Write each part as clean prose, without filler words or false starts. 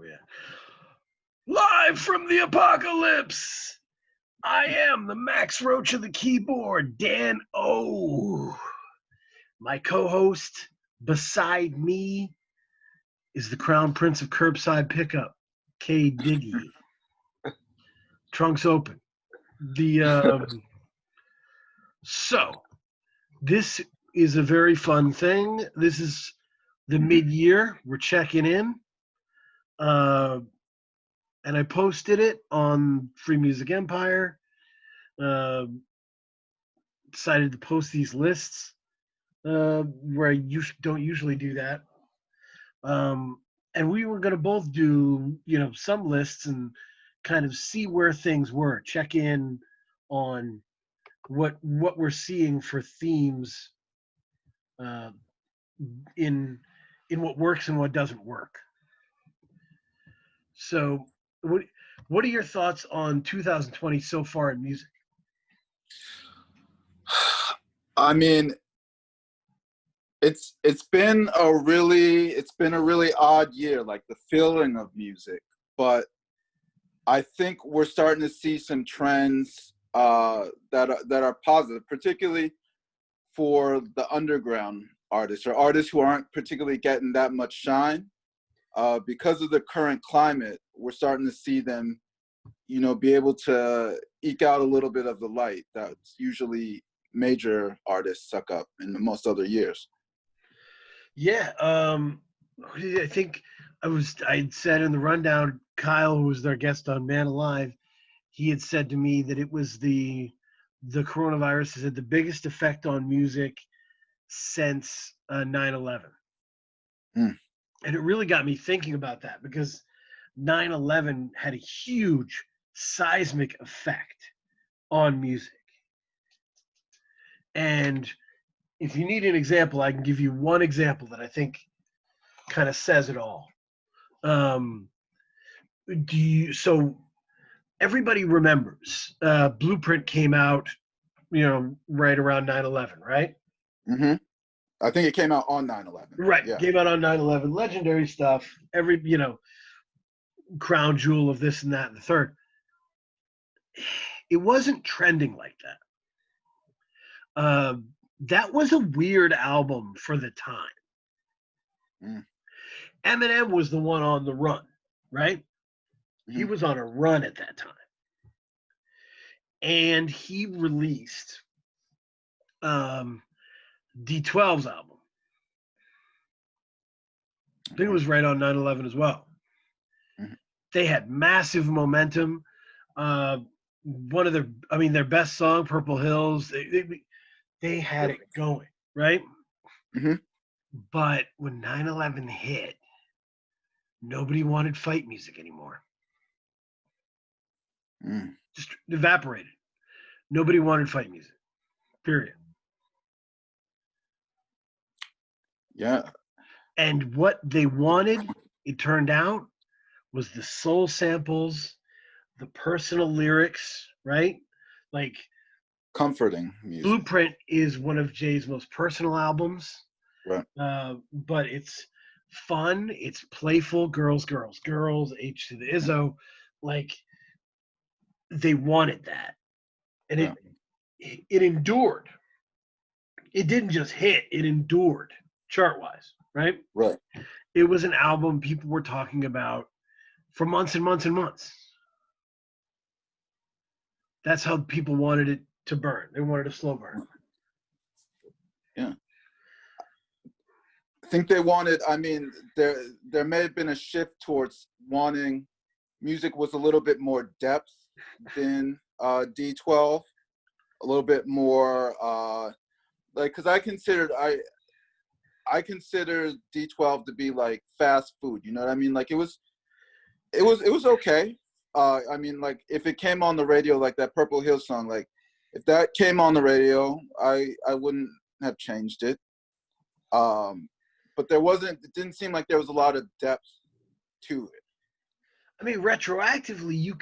Oh yeah. Live from the apocalypse. I am the Max Roach of the keyboard, Dan O. My co-host beside me is the Crown Prince of Curbside Pickup, K Diggy. Trunks open. So this is a very fun thing. This is the mid-year. We're checking in. And I posted it on Free Music Empire. Decided to post these lists where I don't usually do that. And we were going to both do, some lists and kind of see where things were, check in on what we're seeing for themes in what works and what doesn't work. So what are your thoughts on 2020 so far in music? I mean, it's been a really odd year, like the feeling of music, but I think we're starting to see some trends that are positive, particularly for the underground artists or artists who aren't particularly getting that much shine. Because of the current climate, we're starting to see them, be able to eke out a little bit of the light that's usually major artists suck up in most other years. Yeah, I think I'd said in the rundown, Kyle, who was their guest on Man Alive, he had said to me that it was the coronavirus has had the biggest effect on music since 9/11. Mm. And it really got me thinking about that because 9/11 had a huge seismic effect on music. And if you need an example, I can give you one example that I think kind of says it all. So everybody remembers Blueprint came out, right around 9/11, right? Mm-hmm. I think it came out on 9/11. Right, yeah. Came out on 9/11. Legendary stuff. Every, crown jewel of this and that and the third. It wasn't trending like that. That was a weird album for the time. Mm. Eminem was the one on the run, right? Mm-hmm. He was on a run at that time. And he released D12's album. I think it was right on 9/11 as well. Mm-hmm. They had massive momentum. One of their best song, Purple Hills, they had it going, right? Mm-hmm. But when 9/11 hit, nobody wanted fight music anymore. Mm. Just evaporated. Nobody wanted fight music, period. Yeah. And what they wanted, it turned out, was the soul samples, the personal lyrics, right? Like comforting music. Blueprint is one of Jay's most personal albums. Right. But it's fun, it's playful, girls, H to the Izzo. Like, they wanted that. And it endured. It didn't just hit, it endured chart-wise, right? Right. It was an album people were talking about for months and months and months. That's how people wanted it to burn. They wanted a slow burn. Yeah. I think they wanted, there may have been a shift towards wanting music with a little bit more depth than D12, a little bit more, because I consider D12 to be like fast food, you know what I mean? Like it was okay. If it came on the radio, like that Purple Hills song, like if that came on the radio, I wouldn't have changed it. But it didn't seem like there was a lot of depth to it. I mean, retroactively, you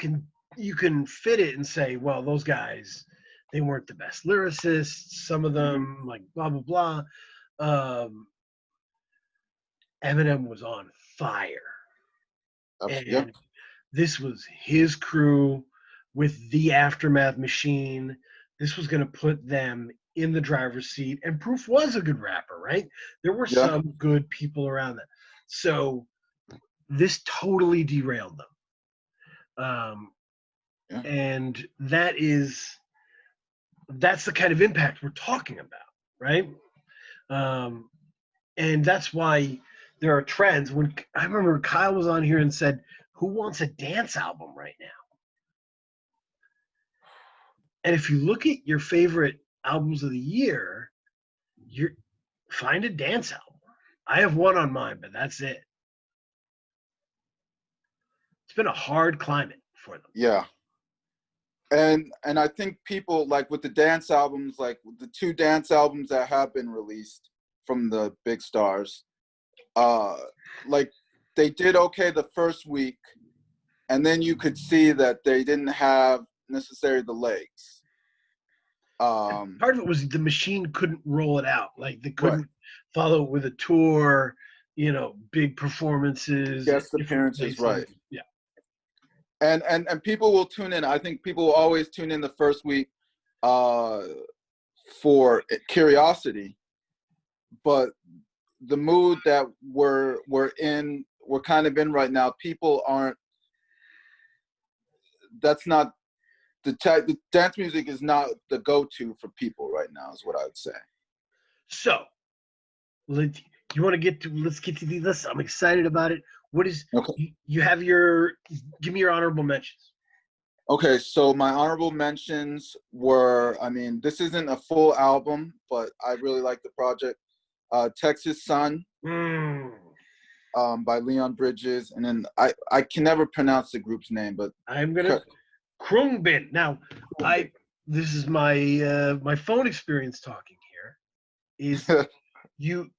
can fit it and say, well, those guys, they weren't the best lyricists. Some of them, like blah blah blah. Eminem was on fire. Yep. And this was his crew with the Aftermath machine. This was going to put them in the driver's seat. And Proof was a good rapper, right? There were Yeah. some good people around them. So this totally derailed them. Yeah. And that's the kind of impact we're talking about, right? Um, and that's why there are trends. When I remember Kyle was on here and said, "Who wants a dance album right now?" And if you look at your favorite albums of the year, you find a dance album. I have one on mine, but that's it. It's been a hard climate for them. Yeah. And I think people like with the dance albums, like the 2 dance albums that have been released from the big stars, like they did okay the first week, and then you could see that they didn't have necessarily the legs. Part of it was the machine couldn't roll it out. Like they Right. couldn't follow it with a tour, big performances at Guest different appearances, places. right. Yeah. And people will tune in. I think people will always tune in the first week for curiosity, but the mood that we're kind of in right now, people aren't. That's not the dance music is not the go-to for people right now, is what I would say. So, let's get to the list. I'm excited about it. What is Okay. you have give me your honorable mentions. Okay, so my honorable mentions were, I mean, this isn't a full album, but I really like the project. Texas Sun by Leon Bridges, and then I can never pronounce the group's name, but I'm gonna Krungbin. Now, this is my phone experience talking here. Is you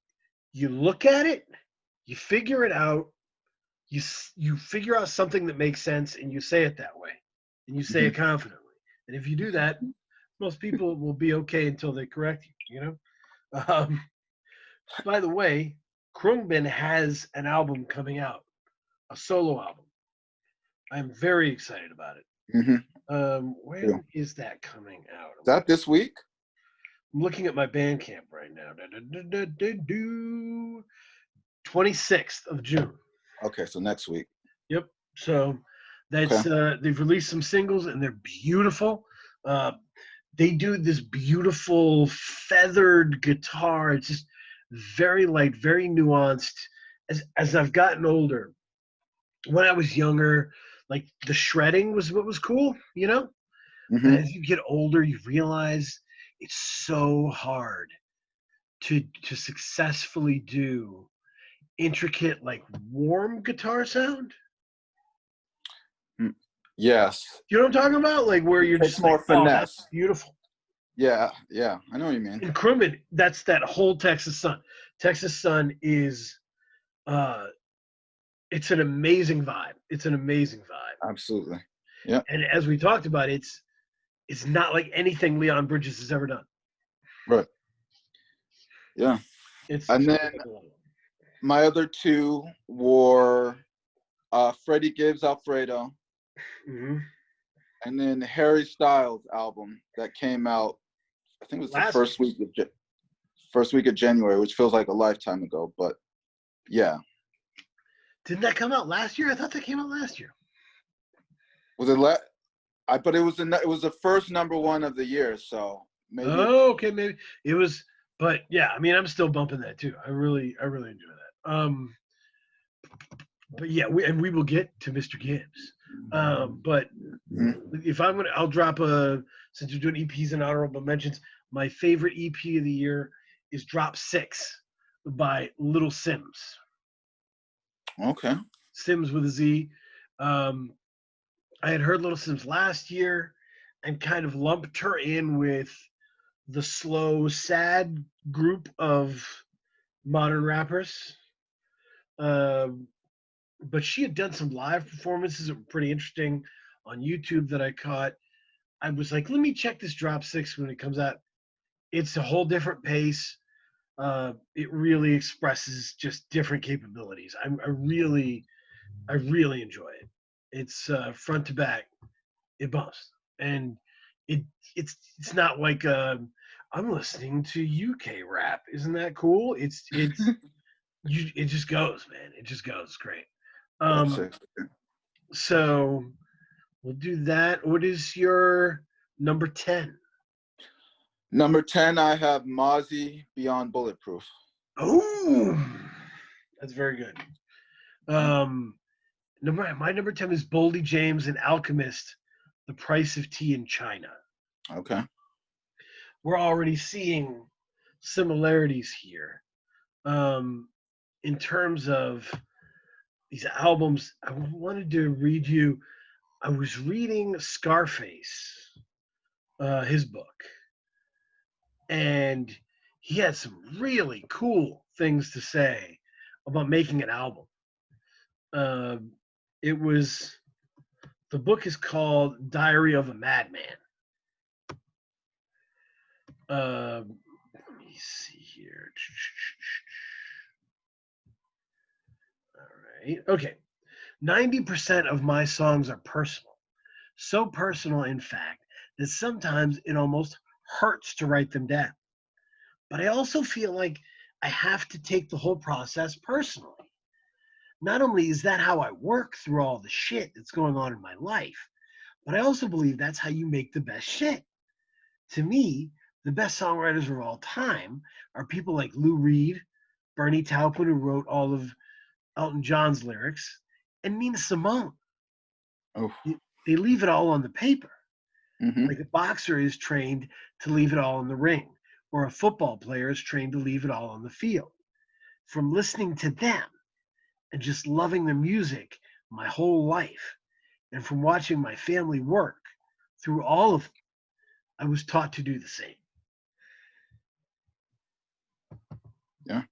look at it, you figure it out, you figure out something that makes sense, and you say it that way, and you say it confidently. And if you do that, most people will be okay until they correct you. By the way, Krungbin has an album coming out, a solo album. I'm very excited about it. When is that coming out? Is that this week? I'm looking at my Bandcamp right now. 26th of June. Okay, so next week. Yep. So that's they've released some singles and they're beautiful. They do this beautiful feathered guitar. It's just very light, very nuanced. As I've gotten older, when I was younger, like the shredding was what was cool, As you get older, you realize it's so hard to successfully do intricate, like warm guitar sound. Yes. You know what I'm talking about? Like where you're just more like, finesse. oh, that's beautiful. Yeah, I know what you mean. In Krummen, that's that whole Texas Sun. Texas Sun is it's an amazing vibe. It's an amazing vibe. Absolutely. Yeah. And as we talked about, it's not like anything Leon Bridges has ever done. Right. Yeah. And then my other 2 were Freddie Gibbs Alfredo, and then Harry Styles album that came out, I think it was the first week of January, which feels like a lifetime ago, but yeah. Didn't that come out last year? I thought that came out last year. Was it but it was the first #1 of the year, so maybe. Oh, okay, maybe it was, but yeah, I mean, I'm still bumping that too. I really enjoy that. But yeah, we will get to Mr. Gibbs. But if I'll drop since you're doing EPs and honorable mentions, my favorite EP of the year is Drop 6 by Little Sims. Okay. Sims with a Z. I had heard Little Sims last year and kind of lumped her in with the slow, sad group of modern rappers. But she had done some live performances that were pretty interesting on YouTube that I caught. I was like, let me check this Drop 6 when it comes out. It's a whole different pace. It really expresses just different capabilities. I really I really enjoy it. It's front to back. It bumps, and it it's not like I'm listening to UK rap. Isn't that cool? It just goes, man. It just goes. It's great. That's Um, it. so we'll do that. What is your number 10? Number 10, I have Mozzie Beyond Bulletproof. Oh, that's very good. Yeah. Um, my number 10 is Boldy James and Alchemist, The Price of Tea in China. Okay. We're already seeing similarities here. Um, in terms of these albums, I wanted to read you. I was reading Scarface, his book, and he had some really cool things to say about making an album. Uh, it was the book is called Diary of a Madman. Let me see here. All right. Okay. 90% of my songs are personal. So personal, in fact, that sometimes it almost hurts to write them down. But I also feel like I have to take the whole process personally. Not only is that how I work through all the shit that's going on in my life, but I also believe that's how you make the best shit. To me, the best songwriters of all time are people like Lou Reed, Bernie Taupin, who wrote all of Elton John's lyrics, and Nina Simone. Oh. They leave it all on the paper. Mm-hmm. Like a boxer is trained to leave it all in the ring, or a football player is trained to leave it all on the field. From listening to them and just loving their music my whole life, and from watching my family work through all of it, I was taught to do the same. Yeah.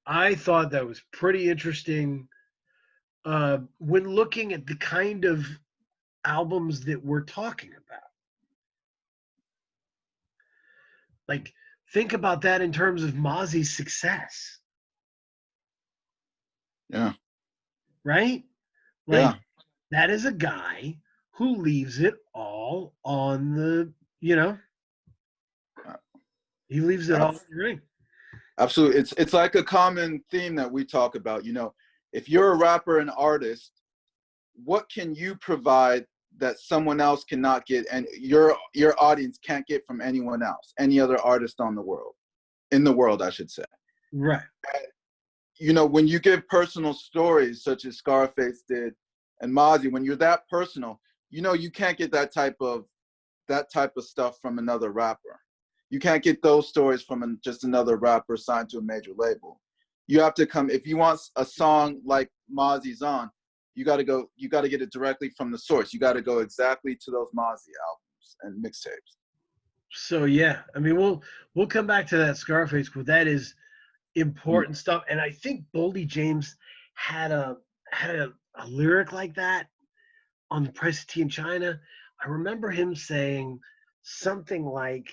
I thought that was pretty interesting when looking at the kind of albums that we're talking about. Like, think about that in terms of Mozzie's success, Yeah. right? Like, Yeah. that is a guy who leaves it all on the, you know, he leaves it all in Ab- the ring. Absolutely. It's like a common theme that we talk about. If you're a rapper and artist, what can you provide that someone else cannot get, and your audience can't get from anyone else, any other artist in the world, I should say. Right. When you give personal stories such as Scarface did and Mozzie, when you're that personal, you can't get that type of stuff from another rapper. You can't get those stories from just another rapper signed to a major label. You have to come, if you want a song like Mozzie's on, you got to get it directly from the source. You got to go exactly to those Mozzie albums and mixtapes. So yeah, I mean we'll come back to that Scarface, but that is Mm. important stuff. And I think Boldy James had a had a lyric like that on the Price of Tea in China. I remember him saying something like,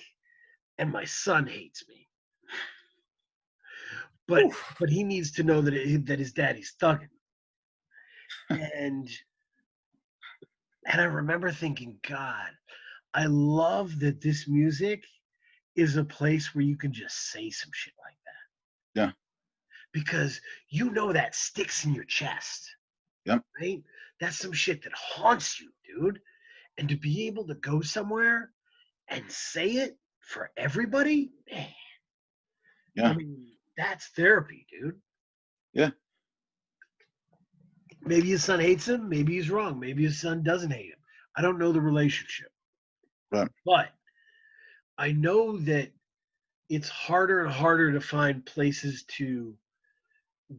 "And my son hates me," but Oof. but he needs to know that his daddy's thugging. And I remember thinking, God, I love that this music is a place where you can just say some shit like that Yeah. because you know that sticks in your chest, Yep. right? That's some shit that haunts you, dude. And to be able to go somewhere and say it for everybody, man, I Yeah. mean, that's therapy, dude. Yeah. Maybe his son hates him. Maybe he's wrong. Maybe his son doesn't hate him. I don't know the relationship. Right. But I know that it's harder and harder to find places to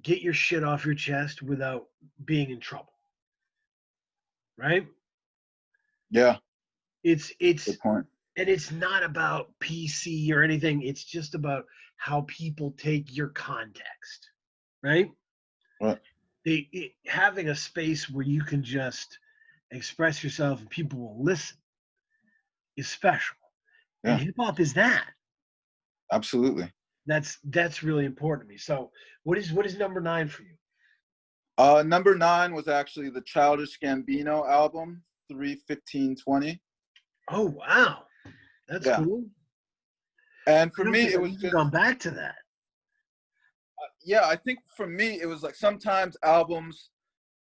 get your shit off your chest without being in trouble, right? Yeah. It's Good point. and it's not about PC or anything. It's just about how people take your context, right? Right. Having a space where you can just express yourself and people will listen is special. And Yeah. hip hop is that. Absolutely. That's really important to me. So what is number 9 for you? Number 9 was actually the Childish Gambino album, 3:15:20. Oh wow, that's Yeah. cool. And I for don't me, think it I've was even just, gone back to that. yeah, I think for me, it was like sometimes albums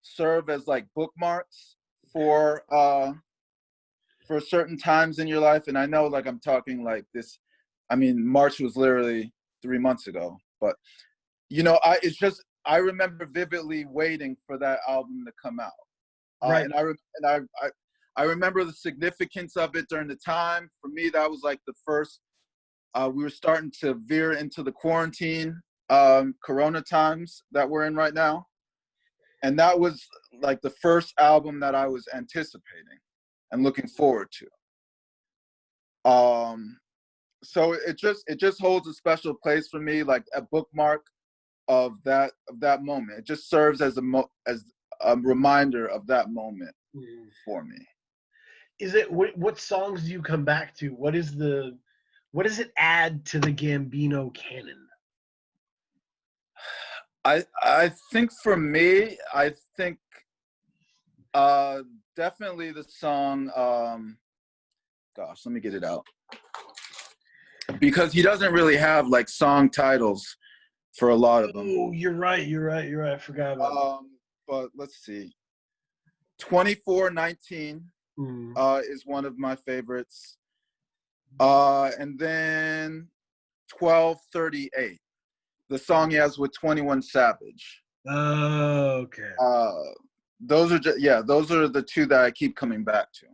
serve as like bookmarks for certain times in your life. And I know like I'm talking like this, I mean, March was literally 3 months ago, but you know, I remember vividly waiting for that album to come out. Right. And I remember the significance of it during the time. For me, that was like the first. We were starting to veer into the quarantine, Corona times that we're in right now, and that was like the first album that I was anticipating and looking forward to. So it just holds a special place for me, like a bookmark of that moment. It just serves as a reminder of that moment for me. Is it what songs do you come back to? What does it add to the Gambino canon? I think for me, I think definitely the song gosh, let me get it out. Because he doesn't really have like song titles for a lot of them. Oh, you're right. You're right. You're right. I forgot about that. But let's see. 24:19 Mm. is one of my favorites. And then 12:38, the song he has with 21 Savage. Oh, okay. Those are those are the two that I keep coming back to.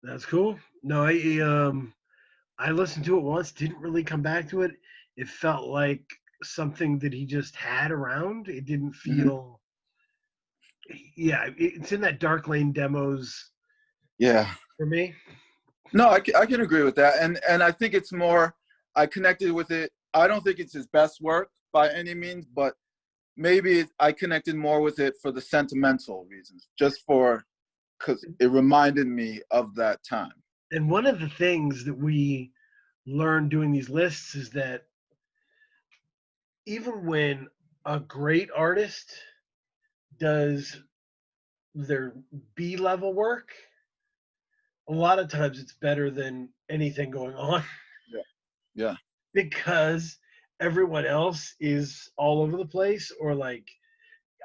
That's cool. No, I listened to it once, didn't really come back to it. It felt like something that he just had around. It didn't Mhm. feel yeah, it's in that Dark Lane demos Yeah. for me. No, I can agree with that, and I think it's more. I connected with it. I don't think it's his best work by any means, but maybe I connected more with it for the sentimental reasons, just for because it reminded me of that time. And one of the things that we learned doing these lists is that even when a great artist does their B level work, a lot of times it's better than anything going on Yeah, yeah, because everyone else is all over the place. Or like,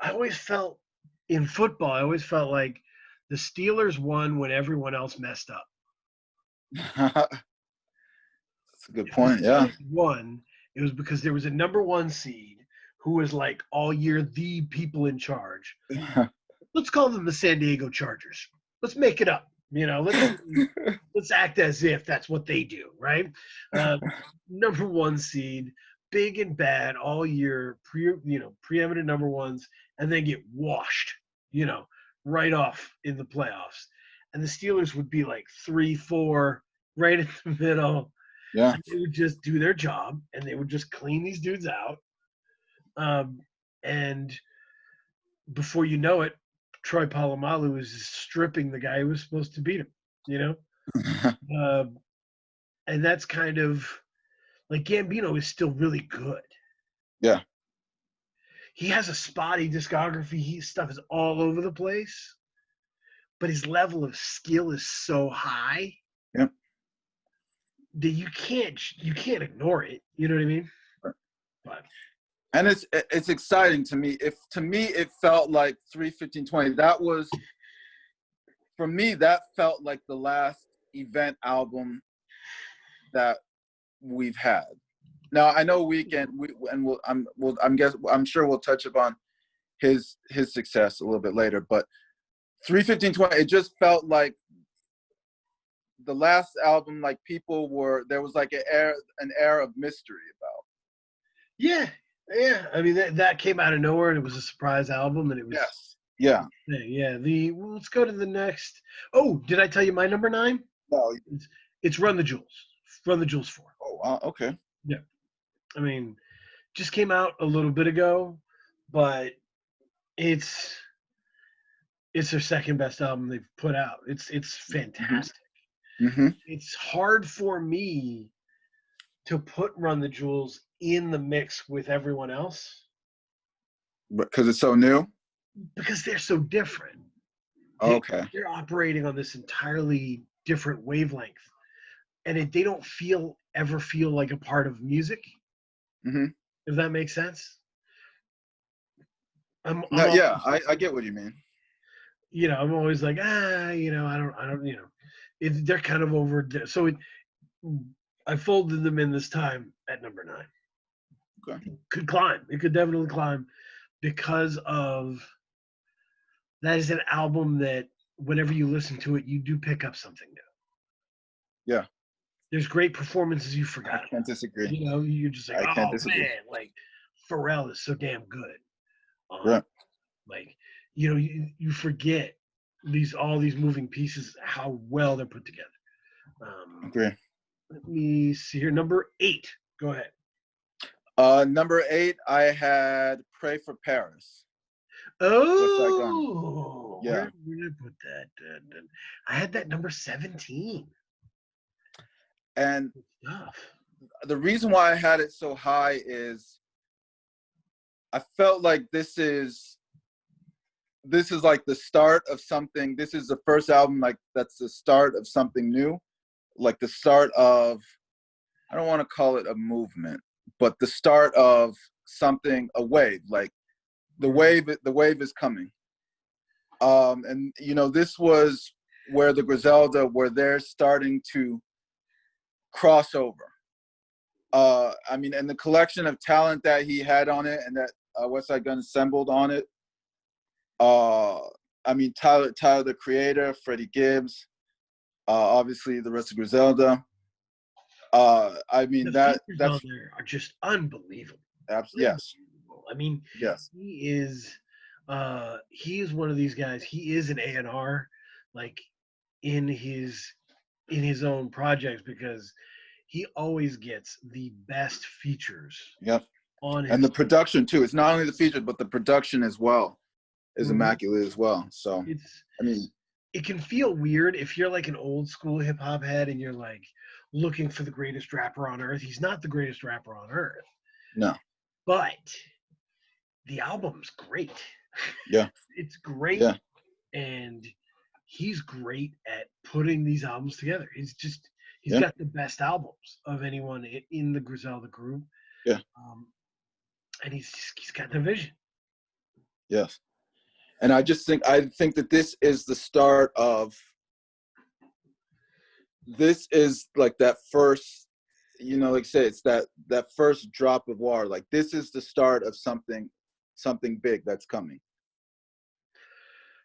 I always felt in football, I always felt like the Steelers won when everyone else messed up. that's a good If the point. Yeah, Steelers won, it was because there was a number one seed who was like all year the people in charge. Let's call them the San Diego Chargers. Let's make it up. Let's act as if that's what they do, right? Uh, Number one seed, big and bad all year, preeminent number ones, and then get washed, you know, right off in the playoffs. And the Steelers would be like 3-4, right in the middle. yeah. And they would just do their job, and they would just clean these dudes out. Um, and before you know it, Troy Polamalu is stripping the guy who was supposed to beat him. You know, um, and that's kind of like Gambino is still really good. Yeah, He has a spotty discography. His stuff is all over the place, but his level of skill is so high yeah. that you can't ignore it. You know what I mean? But And it's exciting to me. If to me it felt like 3:15:20. That was for me. That felt like the last event album that we've had. Now I know Weekend, and I'm sure we'll touch upon his success a little bit later, but 3:15:20. It just felt like the last album. Like there was like an air of mystery about. yeah, yeah. I mean that came out of nowhere, and it was a surprise album, and it was Yes. Yeah. yeah. Let's go to the next. Oh, did I tell you my number 9? No. It's Run the Jewels. Run the Jewels 4. Oh, wow. Okay. Yeah. I mean, just came out a little bit ago, but it's it's their second best album they've put out. It's Hmm. fantastic. Hmm. It's hard for me to put Run the Jewels in the mix with everyone else Because it's so new. because they're so different. They, Okay. they're operating on this entirely different wavelength, and they don't ever feel like a part of music. Mm-hmm. If that makes sense. I'm No, always, yeah, I get what you mean. I'm always like, I don't, they're kind of over. So I folded them in this time at number 9. Okay. It could climb. It could definitely climb because of that is an album that whenever you listen to it, you do pick up something new. Yeah, There's great performances you I forgot can't about. disagree. You're just like, I can't oh disagree. man, like Pharrell is so damn good. Um, Right. like, you forget all these moving pieces, how well they're put together. Agree. Let me see here. Number 8. Go ahead. Number 8, I had "Pray for Paris." What's that gun? Oh, Yeah, where did I put that? I had that number 17. and Good stuff. the reason why I had it so high is I felt like this is like the start of something. This is the first album like that's the start of something new, like the start of, I don't want to call it a movement, but the start of something, a wave. Like the wave is coming. And this was where the Griselda, where they're starting to cross over. I mean, and the collection of talent that he had on it, and that West Side Gun assembled on it. I mean, Tyler, the Creator, Freddie Gibbs, obviously the rest of Griselda. I mean The features on that's there are just unbelievable. yes, Unbelievable. I mean, yes, he is one of these guys. He is an A&R, like in his own projects, because he always gets the best features yep. on And his. the production too. It's not only the features, but the production as well is Mhm. immaculate as well. So, It's I mean, it can feel weird if you're like an old school hip hop head and you're like looking for the greatest rapper on earth. He's not the greatest rapper on earth, no, but the album's great. yeah, It's great, yeah, and he's great at putting these albums together. He's yeah, got the best albums of anyone in the Griselda group, yeah, um, and he's got the vision. yes. And I think that this is the start of, this is like that first, like I say, it's that first drop of water. Like this is the start of something big that's coming.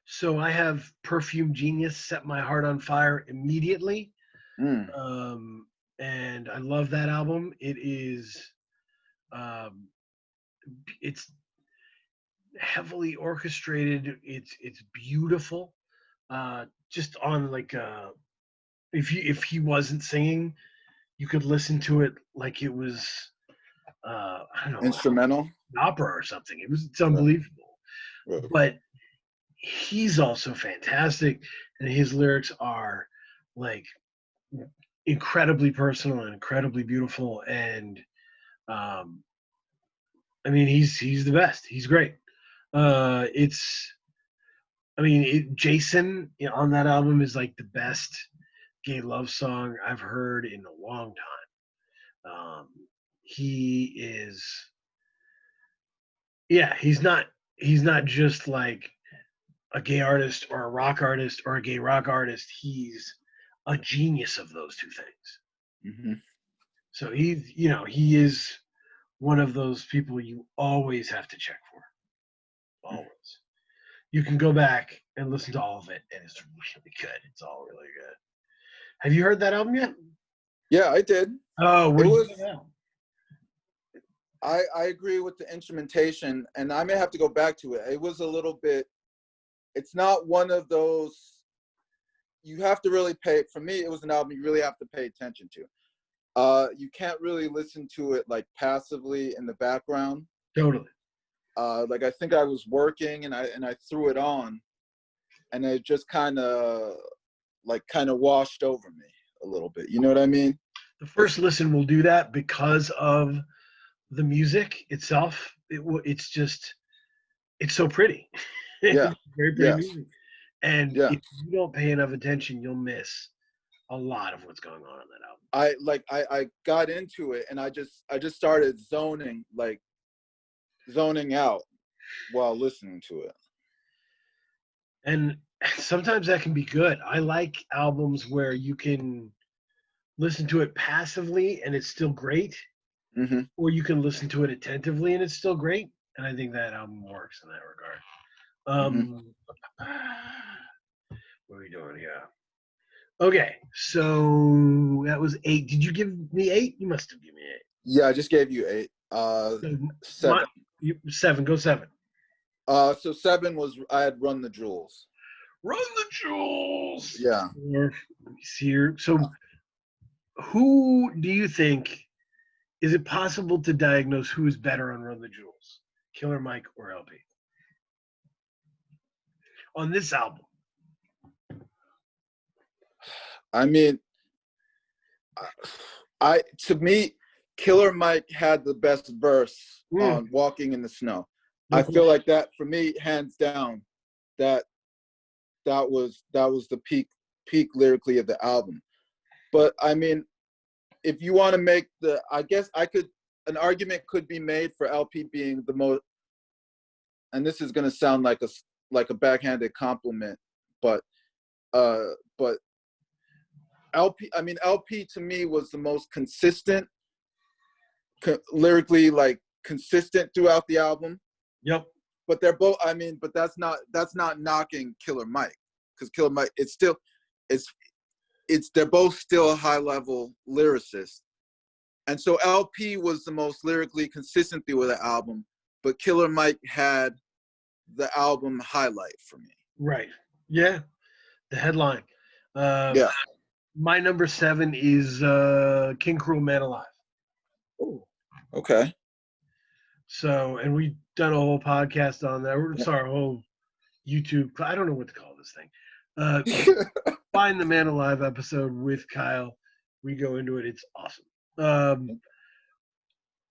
So I have Perfume Genius set my heart on fire immediately, Mm, um, and I love that album. Um, it's heavily orchestrated. It's beautiful. Just on like if he wasn't singing, you could listen to it like it was I don't know, instrumental. an opera or something. It's Right, unbelievable. right. But he's also fantastic, and his lyrics are like incredibly personal and incredibly beautiful. And um, I mean, he's the best. He's great. It's I mean, Jason on that album is like the best gay love song I've heard in a long time. He is, yeah, he's not just like a gay artist or a rock artist or a gay rock artist. He's a genius of those two things. Mm-hmm. So he is one of those people you always have to check for. Always. You can go back and listen to all of it, and it's really good. It's all really good. Have you heard that album yet? Yeah, I did. Oh, what It do you was. think now? I agree with the instrumentation, and I may have to go back to it. It was a little bit. It's not one of those. You have to really pay. For me, it was an album you really have to pay attention to. You can't really listen to it like passively in the background. Totally. Like I think I was working and I threw it on, and it just kind of washed over me a little bit. You know what I mean? The first listen will do that because of the music itself. It's just it's so pretty. Yeah, It's very pretty yes, music. And yeah. if you don't pay enough attention, you'll miss a lot of what's going on that album. I got into it and I just started zoning out while listening to it. And sometimes that can be good. I like albums where you can listen to it passively and it's still great, Hmm. or you can listen to it attentively and it's still great. And I think that album works in that regard. Hmm. What are we doing here? Okay, so that was 8. Did you give me 8? You must have given me 8. Yeah, I just gave you 8. So my 7. 7. Go 7. So 7 was I had Run the Jewels. Run the Jewels. Yeah. Let me see here. So, who do you think is it possible to diagnose who is better on Run the Jewels, Killer Mike or LP? On this album, I mean, to me, Killer Mike had the best verse on Walking in the Snow. no I feel question. like that for me, hands down, that was the peak lyrically of the album. But I mean, if you want to make I guess an argument could be made for LP being the most, and this is going to sound like a backhanded compliment, but LP to me was the most consistent, lyrically, like consistent throughout the album. Yep. But they're both. I mean, but that's not knocking Killer Mike, because Killer Mike, they're both still high level lyricists, and so LP was the most lyrically consistent through the album, but Killer Mike had the album highlight for me. Right. Yeah. The headline. Yeah. My number 7 is King Cruel Man Alive. Oh. Okay. So, and we've done a whole podcast on that. Sorry, a whole YouTube. I don't know what to call this thing. Find the Man Alive episode with Kyle. We go into it. It's awesome.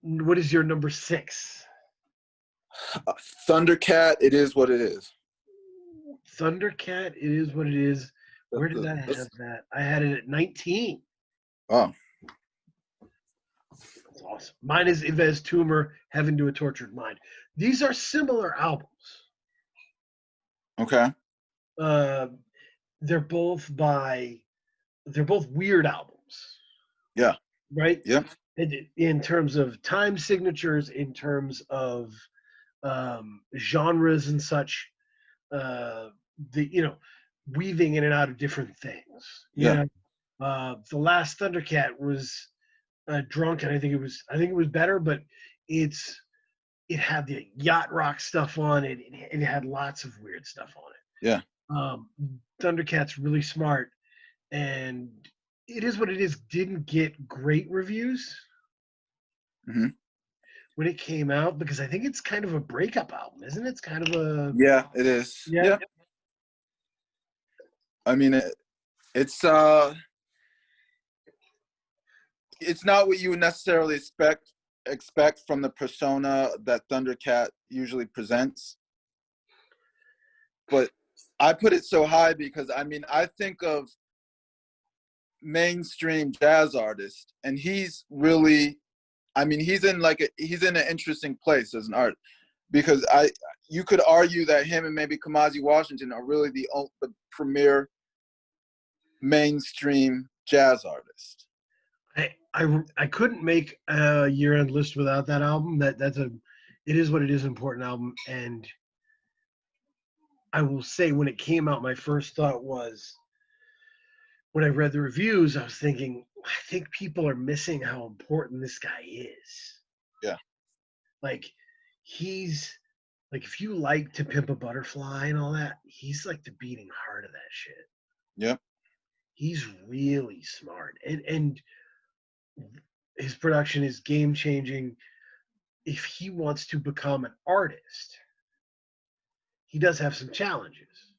What is your number 6? Thundercat. It Is What It Is. Thundercat. It Is What It Is. Where did I have that? I had it at 19. Oh. That's awesome. Mine is Yves Tumor, Heaven to a Tortured Mind. These are similar albums. Okay. They're both weird albums. Yeah. Right? Yeah. In terms of time signatures, in terms of genres and such, weaving in and out of different things. Yeah. The last Thundercat was drunk, and I think it was better, but it had the yacht rock stuff on it. It had lots of weird stuff on it. Yeah. Thundercat's really smart, and It Is What It Is didn't get great reviews when it came out, because I think it's kind of a breakup album, isn't it? It's kind of a It is. Yeah. I mean, it's not what you would necessarily expect from the persona that Thundercat usually presents. But I put it so high because I think of mainstream jazz artist, and he's really, he's in an interesting place as an artist, because you could argue that him and maybe Kamasi Washington are really the premier mainstream jazz artist. I couldn't make a year-end list without that album. It Is What It Is important album, and I will say when it came out, my first thought was, when I read the reviews, I was thinking, I think people are missing how important this guy is. Yeah. If you like To Pimp a Butterfly and all that, he's like the beating heart of that shit. Yep. He's really smart. And his production is game changing. If he wants to become an artist, he does have some challenges,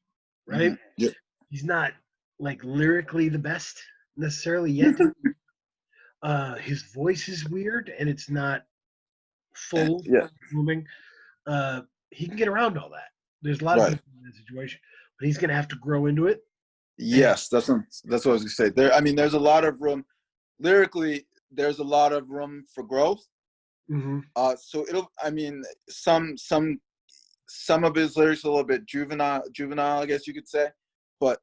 right? Yep. He's not like lyrically the best necessarily yet. His voice is weird and it's not full booming. he can get around all that. There's a lot of Right. people in that situation, but he's gonna have to grow into it. And Yes, that's what I was gonna say. There, I mean, there's a lot of room lyrically. There's a lot of room for growth. mhm. So it'll. I mean, some of his lyrics are a little bit juvenile, I guess you could say. But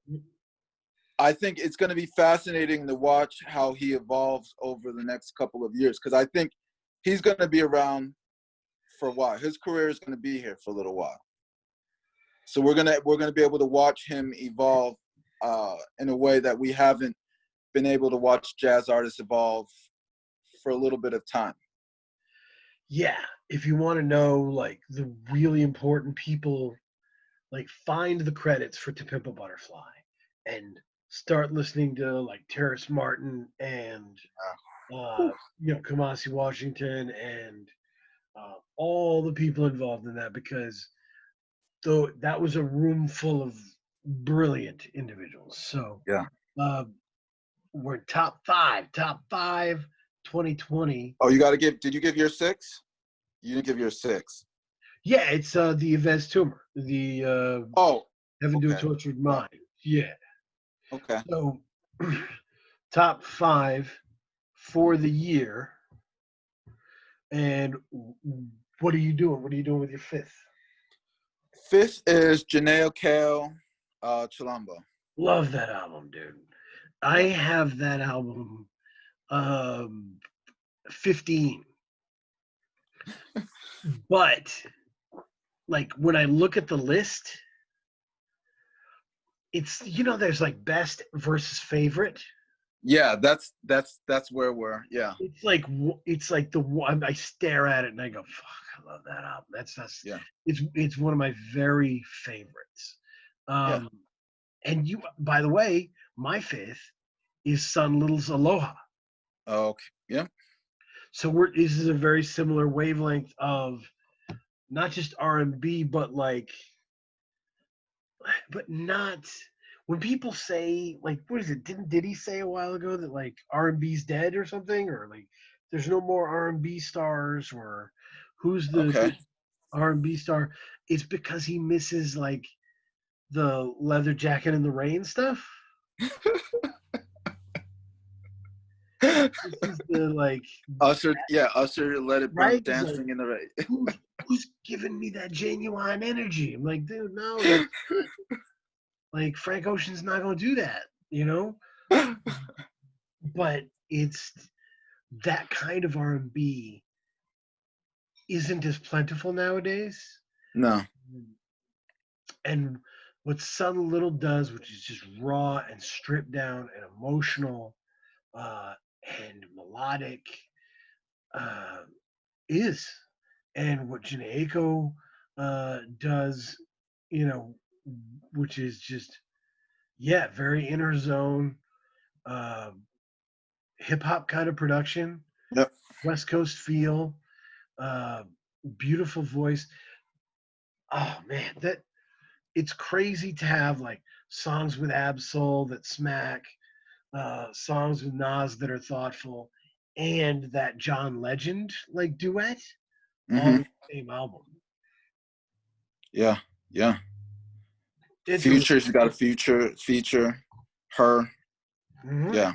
I think it's going to be fascinating to watch how he evolves over the next couple of years, because I think he's going to be around for a while. His career is going to be here for a little while. So we're gonna be able to watch him evolve in a way that we haven't been able to watch jazz artists evolve for a little bit of time. Yeah, if you want to know like the really important people, like find the credits for To Pimp a Butterfly and start listening to like Terrace Martin and Whew. Kamasi Washington and all the people involved in that, because though that was a room full of brilliant individuals. So Yeah. uh, we're top five 2020. Oh, you got to give. Did you give your 6? You didn't give your 6. Yeah, it's the Yves Tumor, the Oh, Heaven to a okay. Tortured Wow. Mind. Yeah. Okay. So top five for the year. And what are you doing? What are you doing with your fifth? 5th is Janelle Kale, Chilombo. Love that album, dude. I Yeah. have that album um 15. But like when I look at the list, it's there's like best versus favorite. Yeah, that's where we're. Yeah. It's like the one I stare at it and I go, "Fuck, I love that album." That's Yeah. it's one of my very favorites. Yeah. Um, and by the way, my fifth is Sun Little's Aloha. Okay. Yeah. So this is a very similar wavelength of not just R&B, but not when people say like what is it? Didn't Diddy say a while ago that like R&B's dead or something, or like there's no more R&B stars, or who's the Okay. R&B star? It's because he misses like the leather jacket in the rain stuff. This is the like Usher, yeah, Usher, Let It Burn, right? He's like, Dancing in the Rain. who's giving me that genuine energy? I'm like, dude, no, that's like Frank Ocean's not gonna do that, you know? But it's that kind of R&B isn't as plentiful nowadays. No. And what Sun Little does, which is just raw and stripped down and emotional uh, and melodic, uh, is. And what Janae Aiko does, you know, which is just, yeah, very inner zone, uh, hip hop kind of production, Yep. West Coast feel, uh, beautiful voice. Oh man, that it's crazy to have like songs with Absol that smack, songs with Nas that are thoughtful, and that John Legend like duet all Mm-hmm. in the same album. Yeah. Yeah. It's a Future's got a feature her. mhm. Yeah.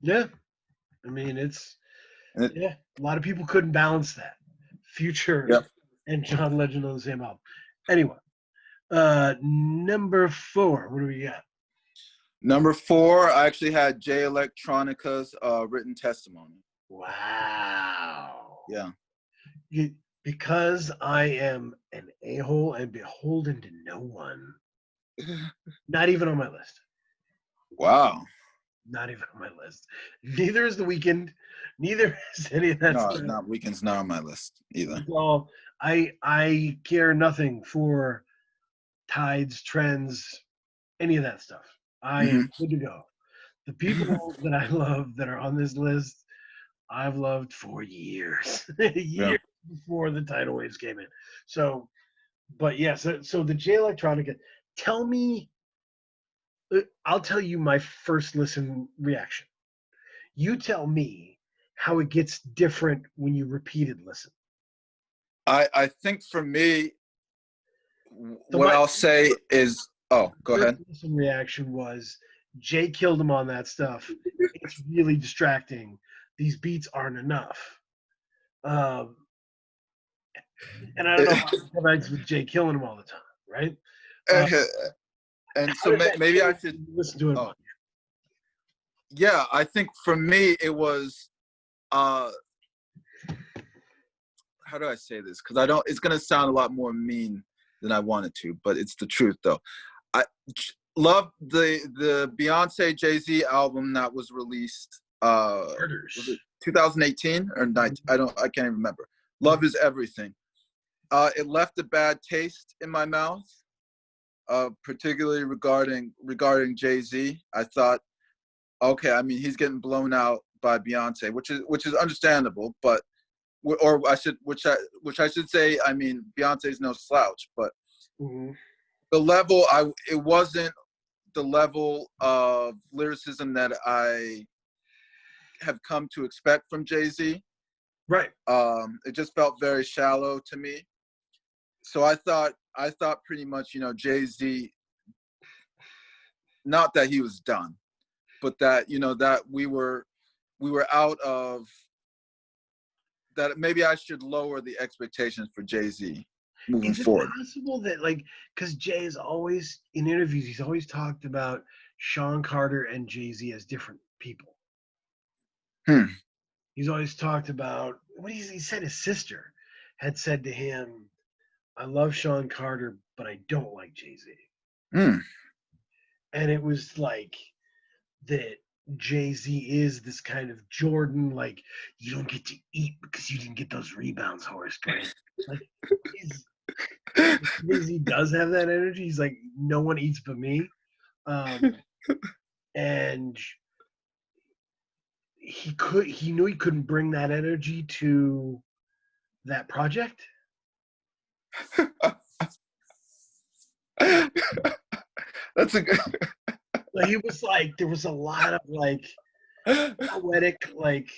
Yeah. I mean, And it, yeah. A lot of people couldn't balance that. Future yep. and John Legend on the same album. Anyway, number four. What do we got? Number 4, I actually had Jay Electronica's written testimony. Wow. Yeah. Because I am an a-hole and beholden to no one. Not even on my list. Wow. Not even on my list. Neither is The Weeknd. Neither is any of that No, stuff. not Weekend's not on my list either. It's all I care nothing for tides, trends, any of that stuff. I am Mm-hmm. good to go. The people that I love that are on this list, I've loved for years, Yeah. years before the tidal waves came in. So, but yeah, so the J Electronica. Tell me, I'll tell you my first listen reaction. You tell me how it gets different when you repeated listen. I think for me, So what I'll say is, oh, go first ahead. initial reaction was Jay killed him on that stuff. It's really distracting. These beats aren't enough. Um, and I don't know how it connects with Jay killing him all the time, right? Uh, And how so did that maybe I change should. when you listen to it? Oh, yeah. I think for me it was. Uh, how do I say this? Because I don't. It's gonna sound a lot more mean than I wanted to, but it's the truth though. I love the Beyonce Jay-Z album that was released. Was it 2018 or 19? I can't even remember. Love is Everything. It left a bad taste in my mouth, particularly regarding Jay-Z. I thought, okay, I mean he's getting blown out by Beyonce, which is understandable, but or I should say, I mean Beyonce's no slouch, but Mm-hmm. the level it wasn't the level of lyricism that I have come to expect from Jay-Z. Right. It just felt very shallow to me. So I thought pretty much, Jay-Z, not that he was done, but that, that we were out of that. Maybe I should lower the expectations for Jay-Z moving Is it forward. possible that, like, because Jay is always in interviews, he's always talked about Sean Carter and Jay-Z as different people. Hmm. He's always talked about he said his sister had said to him, I love Sean Carter, but I don't like Jay-Z. Hmm. And it was like that Jay-Z is this kind of Jordan, like, you don't get to eat because you didn't get those rebounds, Horace Grant. Like, Jay-Z does have that energy. He's like, no one eats but me. And he knew he couldn't bring that energy to that project. That's a good. Like, he was like, there was a lot of like poetic like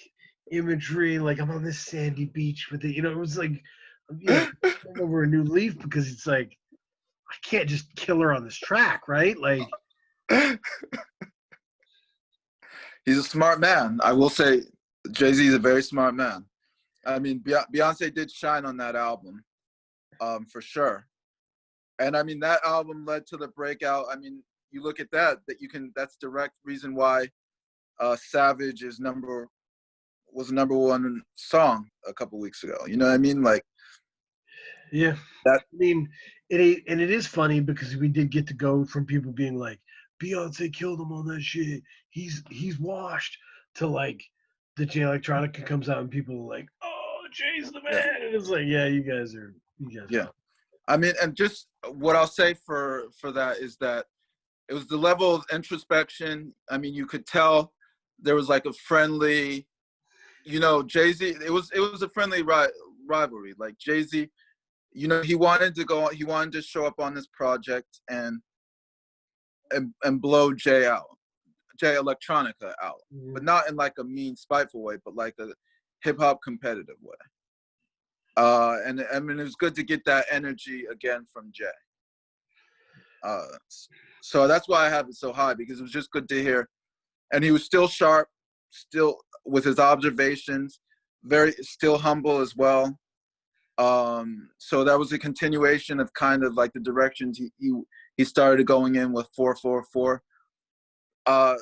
imagery, like I'm on this sandy beach with it. It was like, turn over a new leaf because it's like I can't just kill her on this track, right? Like, He's a smart man. I will say, Jay-Z is a very smart man. I mean, Beyonce did shine on that album, for sure. And I mean, that album led to the breakout. I mean, you look at that's direct reason why Savage was the number one song a couple weeks ago. You know what I mean? Like, yeah. that. I mean, it is funny because we did get to go from people being like, Beyonce killed him on that shit. He's washed to like the Jay Electronica comes out and people are like, oh, Jay's the man. Yeah. And it's like, yeah, you guys are. Yeah. I mean, and just what I'll say for that is that it was the level of introspection. I mean, you could tell there was like a friendly, Jay-Z. It was a friendly rivalry. Like Jay-Z, he wanted to show up on this project and blow Jay Electronica out, but not in like a mean, spiteful way, but like a hip hop competitive way. And I mean, it was good to get that energy again from Jay. So that's why I have it so high, because it was just good to hear. And he was still sharp, still with his observations, still humble as well. So that was a continuation of kind of like the directions he started going in with 444.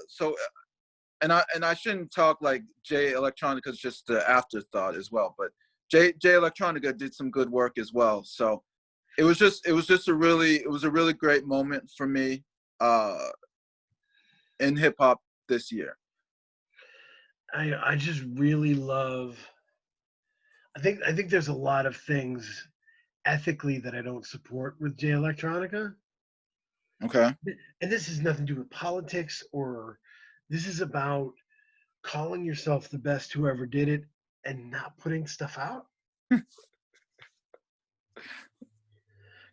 So and I shouldn't talk like Jay Electronica is just the afterthought as well, but Jay Electronica did some good work as well. So it was a really great moment for me in hip hop this year. I just really love. I think there's a lot of things ethically that I don't support with Jay Electronica. Okay. And this has nothing to do with politics, or this is about calling yourself the best whoever did it and not putting stuff out.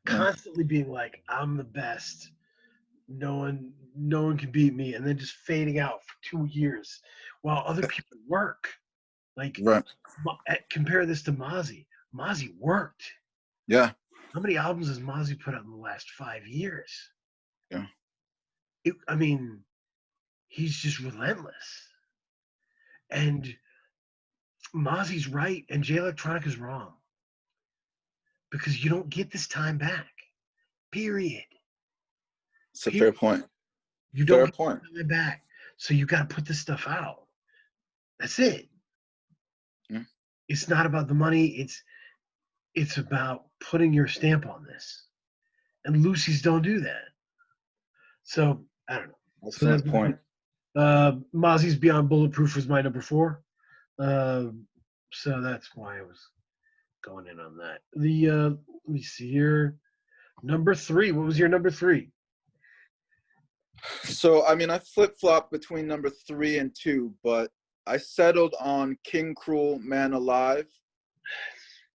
Constantly being like, I'm the best. No one can beat me, and then just fading out for 2 years while other people work. Like, Right. compare this to Mozzie. Mozzie worked. Yeah. How many albums has Mozzie put out in the last 5 years? Yeah. I mean, he's just relentless. And Mozzie's right, and Jay Electronica is wrong. Because you don't get this time back. Period. It's a fair point. You don't Fair get point. this time back. So you got to put this stuff out. That's it. Yeah. It's not about the money. It's about putting your stamp on this. And Lucy's don't do that. So I don't know. So Excellent point. Mozzie's Beyond Bulletproof was my number 4. So that's why I was going in on that. Let me see here. Number 3. What was your number 3? So I mean, I flip-flopped between number 3 and 2, but I settled on King Cruel, Man Alive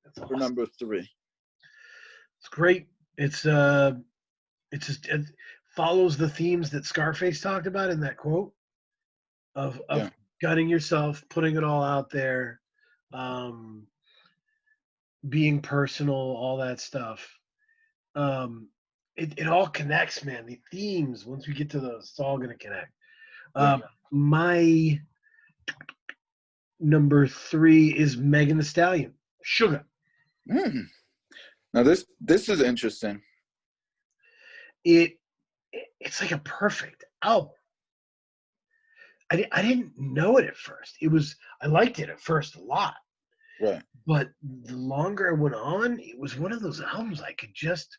That's awesome. for number 3. It's great. It's just it follows the themes that Scarface talked about in that quote of Yeah. gutting yourself, putting it all out there, being personal, all that stuff. It all connects, man. The themes, once we get to those, it's all gonna connect. My number 3 is Megan Thee Stallion, Sugar. Now this is interesting. It's like a perfect album. I didn't know it at first. I liked it at first a lot. Right. But the longer I went on, it was one of those albums I could just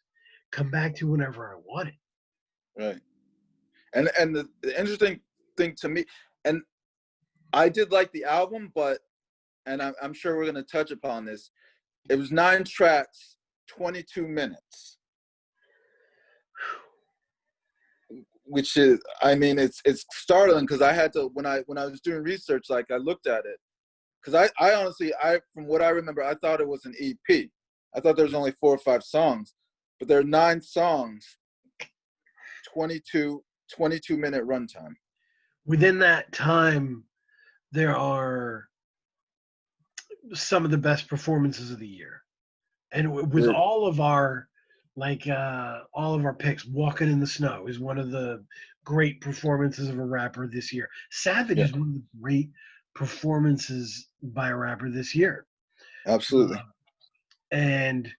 come back to whenever I wanted. Right. And the interesting thing to me, and I did like the album, but, and I'm sure we're going to touch upon this, it was 9 tracks, 22 minutes. Which is, I mean, it's startling because I had to, when I was doing research, like I looked at it, because I honestly, from what I remember, I thought it was an EP. I thought there was only 4 or 5 songs, but there are 9 songs, 22-minute runtime. Within that time, there are some of the best performances of the year, and with all of our picks. Walking in the Snow is one of the great performances of a rapper this year. Savage is one of the great performances by a rapper this year. Absolutely. And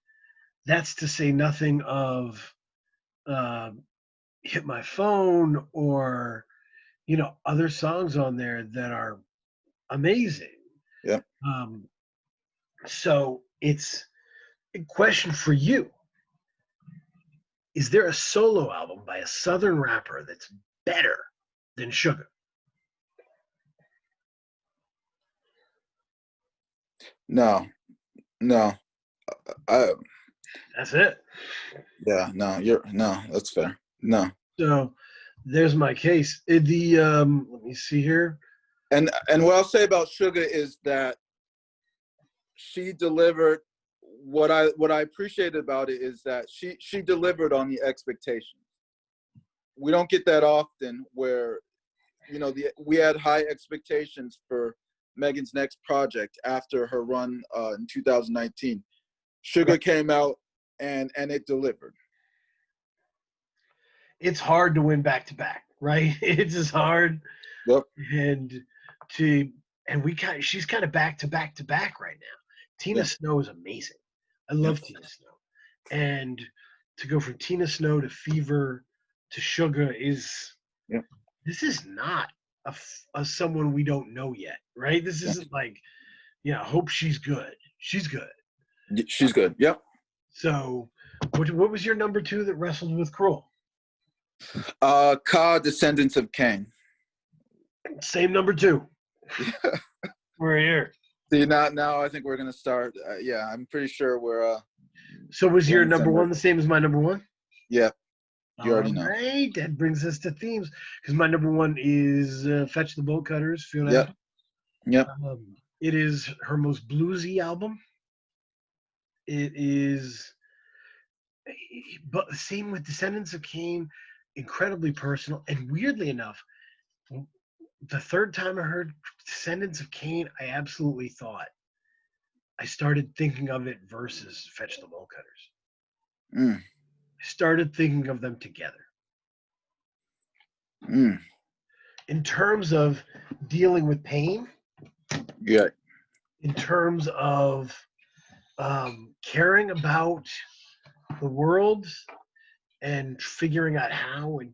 that's to say nothing of Hit My Phone or other songs on there that are amazing. Yeah. So it's a question for you. Is there a solo album by a Southern rapper that's better than Sugar? No. That's it. Yeah, no, that's fair. No. So there's my case. Let me see here. And what I'll say about Sugar is that she delivered. What I appreciated about it is that she delivered on the expectations. We don't get that often where, we had high expectations for Megan's next project after her run in 2019. Sugar came out and it delivered. It's hard to win back to back, right? It's just hard. Yep. She's kind of back to back right now. Tina Snow is amazing. I love Tina Snow. And to go from Tina Snow to Fever to Sugar this is not a someone we don't know yet, right? This isn't like, hope she's good. She's good. She's good. Yep. So what was your number 2 that wrestled with Cruel? Ka, Descendants of Cain. Same number 2. We're here. See, now I think we're gonna start. I'm pretty sure we're. So was your number 1 the same as my number 1? Yeah, you already know. All right, that brings us to themes because my number 1 is Fetch the Bolt Cutters. Yep. It is her most bluesy album. It is, but same with Descendants of Cain, incredibly personal. And weirdly enough, the third time I heard Descendants of Cain, I absolutely thought I started thinking of it versus Fetch the Bolt Cutters. Mm. Started thinking of them together Mm. in terms of dealing with pain, Yeah. in terms of caring about the world and figuring out how. And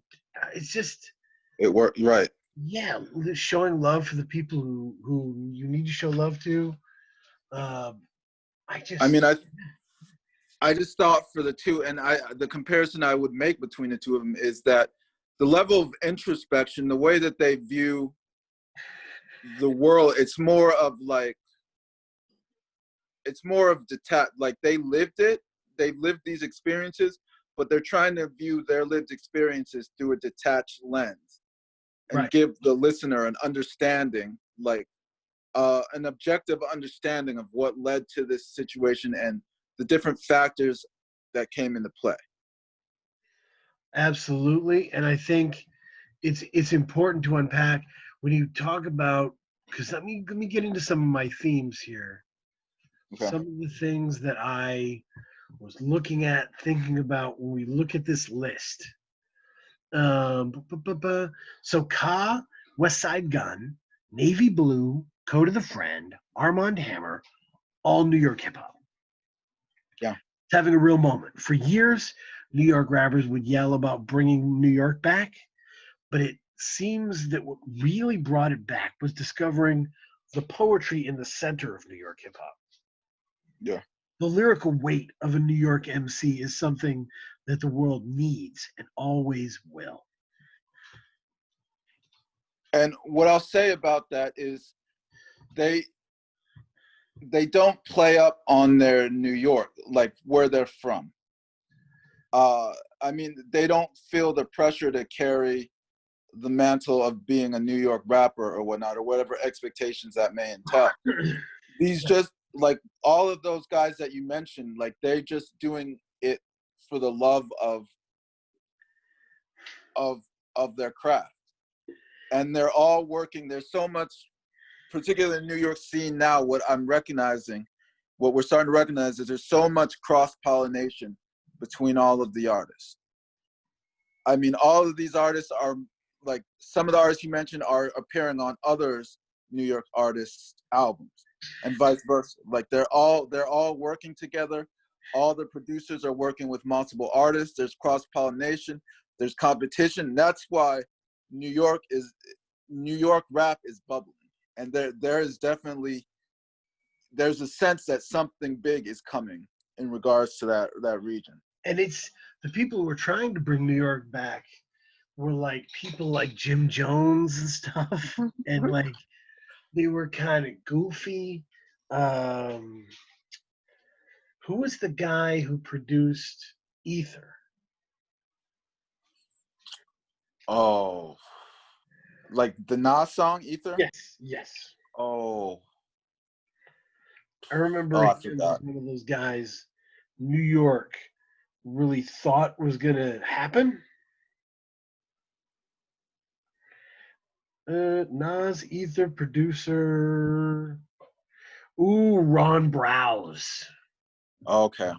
it's just, It worked. Right. yeah, showing love for the people who you need to show love to. Um, I I just, mean, I just thought for the two, and the comparison I would make between the two of them is that the level of introspection, the way that they view the world, it's more of like, it's more of detached. Like they lived it, they lived these experiences, but they're trying to view their lived experiences through a detached lens and right. give the listener an understanding, like an objective understanding of what led to this situation and the different factors that came into play. Absolutely. And I think it's important to unpack when you talk about, because let me get into some of my themes here. Okay. Some of the things that I was looking at, thinking about when we look at this list. So Ka, West Side Gun, Navy Blue, Code of the Friend, Armand Hammer, all New York hip hop. Yeah. It's having a real moment. For years, New York rappers would yell about bringing New York back, but it seems that what really brought it back was discovering the poetry in the center of New York hip hop. Yeah. The lyrical weight of a New York MC is something that the world needs and always will. And what I'll say about that is they don't play up on their New York, like where they're from. I mean, they don't feel the pressure to carry the mantle of being a New York rapper or whatnot, or whatever expectations that may entail. These just like all of those guys that you mentioned, like they're just doing it for the love of their craft, and they're all working. There's so much, particularly in the New York scene now. What we're starting to recognize is there's so much cross pollination between all of the artists. I mean, all of these artists are like, some of the artists you mentioned are appearing on others New York artists' albums, and vice versa. Like they're all working together. All the producers are working with multiple artists. There's cross pollination. There's competition. That's why New York rap is bubbling, and there's a sense that something big is coming in regards to that region. And it's the people who were trying to bring New York back were like people like Jim Jones and stuff. And like they were kind of goofy. Um, who was the guy who produced Ether? Oh, like the Nas song Ether. Yes, yes. Oh, I remember I him as forgot. one of those guys New York really thought was going to happen. Nas, Ether, producer. Ooh, Ron Browse. Okay.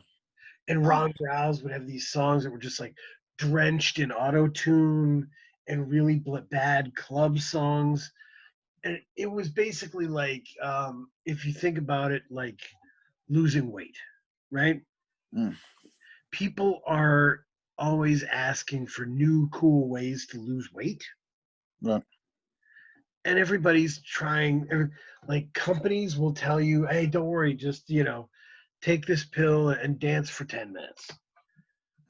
And Oh, Ron Browse would have these songs that were just like drenched in auto tune and really bad club songs. And it was basically like, if you think about it, like losing weight, right? mm, People are always asking for new, cool ways to lose weight. right. And everybody's trying, like companies will tell you, hey, don't worry, just, take this pill and dance for 10 minutes.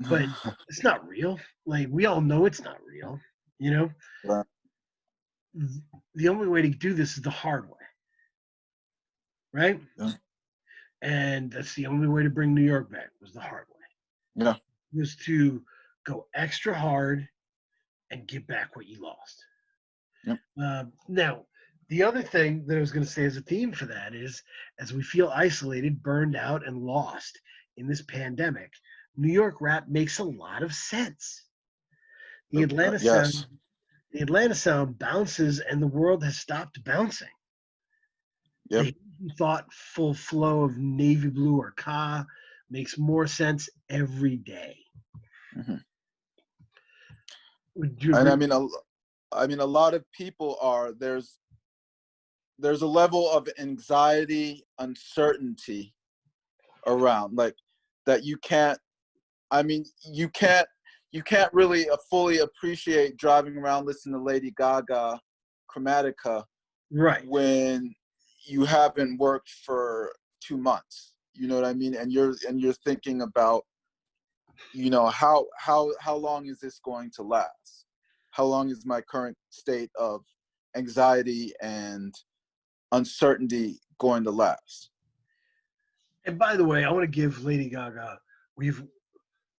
But it's not real. Like we all know it's not real, you know? Right. The only way to do this is the hard way, right? Yeah. And that's the only way to bring New York back was the hard way. Yeah. Was to go extra hard and get back what you lost. Yep. Now, the other thing that I was going to say as a theme for that is as we feel isolated, burned out, and lost in this pandemic, New York rap makes a lot of sense. The Atlanta Yes. sound, the Atlanta sound bounces, and the world has stopped bouncing. Yep. The thoughtful flow of Navy Blue or Ka makes more sense every day. Hmm. Would you And agree? I mean, a lot of people are there's a level of anxiety, uncertainty around, like that you can't. I mean, you can't really fully appreciate driving around listening to Lady Gaga, Chromatica, Right. when you haven't worked for 2 months. You know what I mean? And you're thinking about, you know, how long is this going to last? How long is my current state of anxiety and uncertainty going to last? And by the way, I want to give Lady Gaga. We've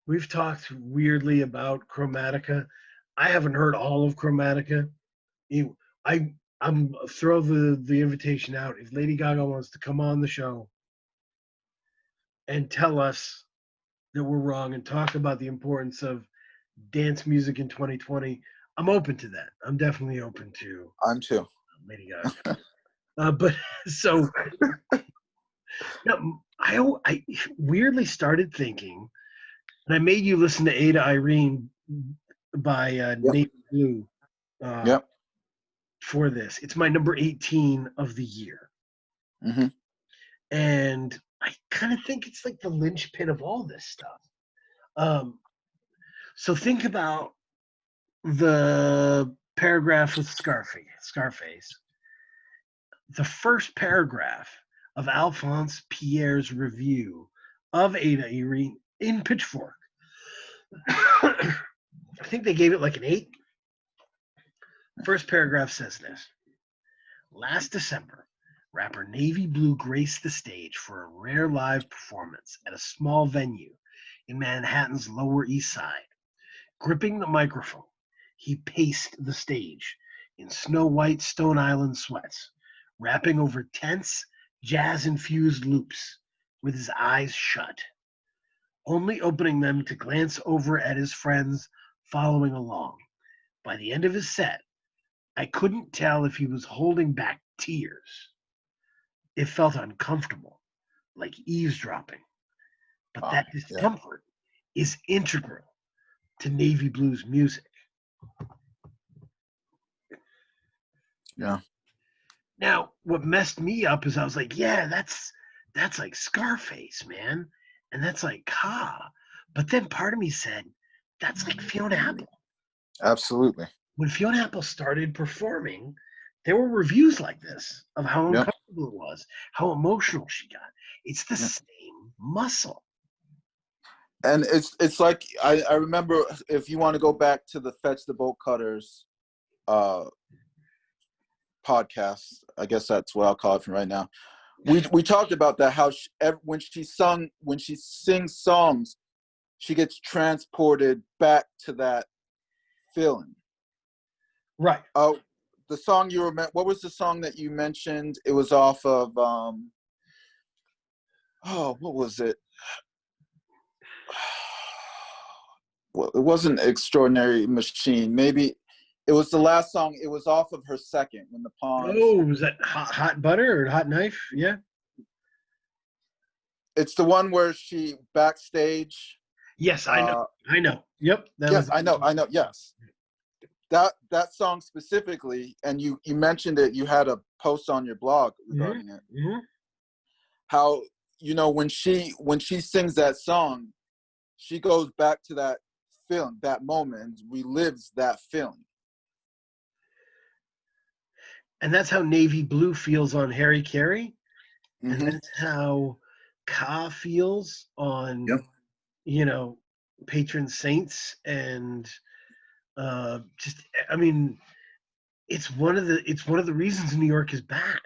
we've talked weirdly about Chromatica. I haven't heard all of Chromatica. You- I'm throw the invitation out. If Lady Gaga wants to come on the show and tell us that we're wrong and talk about the importance of dance music in 2020, I'm open to that. I'm definitely open to I'm too. Lady Gaga. But so no, I weirdly started thinking, and I made you listen to Ada Irene by Yep. Nate Blue uh, Yep. for this. It's my number 18 of the year. Hmm. And I kind of think it's like the linchpin of all this stuff. Um, so think about the paragraph with Scarface. The first paragraph of Alphonse Pierre's review of Ada Irene in Pitchfork. I think they gave it like an 8. First paragraph says this. Last December, rapper Navy Blue graced the stage for a rare live performance at a small venue in Manhattan's Lower East Side. Gripping the microphone, he paced the stage in snow-white Stone Island sweats, rapping over tense, jazz-infused loops with his eyes shut, only opening them to glance over at his friends following along. By the end of his set, I couldn't tell if he was holding back tears. It felt uncomfortable, like eavesdropping, but Wow. that Yeah. discomfort is integral to Navy Blues music. Yeah. Now, what messed me up is I was like, yeah, that's like Scarface, man, and that's like Ka. But then part of me said, that's like Fiona Apple. Absolutely. When Fiona Apple started performing, there were reviews like this of how Yep. uncomfortable it was, how emotional she got. It's the Yep. same muscle. And it's like I remember, if you want to go back to the Fetch the Bolt Cutters uh podcast, I guess that's what I'll call it from right now. We talked about that, how when she sings songs, she gets transported back to that feeling. Right. The song you were, what was the song that you mentioned? It was off of oh, what was it? Well, it wasn't Extraordinary Machine. Maybe it was the last song. It was off of her second, When the Pawns. Oh, was that hot butter or hot knife? Yeah. It's the one where she backstage. Yes, I know. Uh, I know. Yep. That yes, was. I know. I know. Yes, that song specifically, and you mentioned it. You had a post on your blog Mhm, regarding it. mhm. How, you know, when she sings that song, she goes back to that feeling, that moment, relives that feeling. And that's how Navy Blue feels on Harry Carey, and Mm-hmm. that's how Ka feels on Yep. you know Patron Saints, and just I mean, it's one of the reasons New York is back,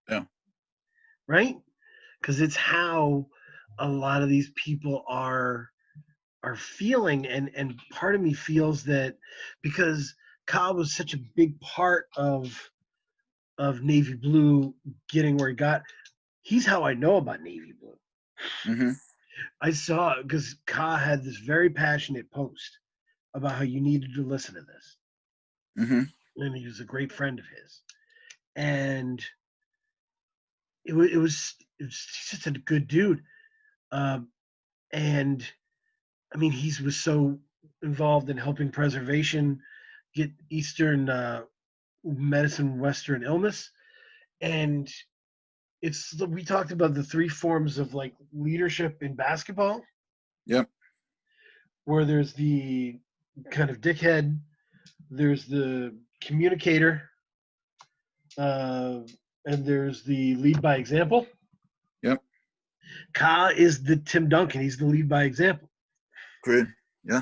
Yeah. right? Because it's how a lot of these people are feeling, and part of me feels that because Ka was such a big part of Navy Blue getting where he got. He's how I know about Navy Blue. Mm-hmm. I saw because Ka had this very passionate post about how you needed to listen to this, Mm-hmm. and he was a great friend of his, and it was just a good dude. And I mean, he was so involved in helping preservation, get Eastern medicine, Western illness, and we talked about the three forms of like leadership in basketball, Yep. where there's the kind of dickhead, there's the communicator, uh, and there's the lead by example. Yep. Ka is the Tim Duncan. He's the lead by example. Great. Yeah.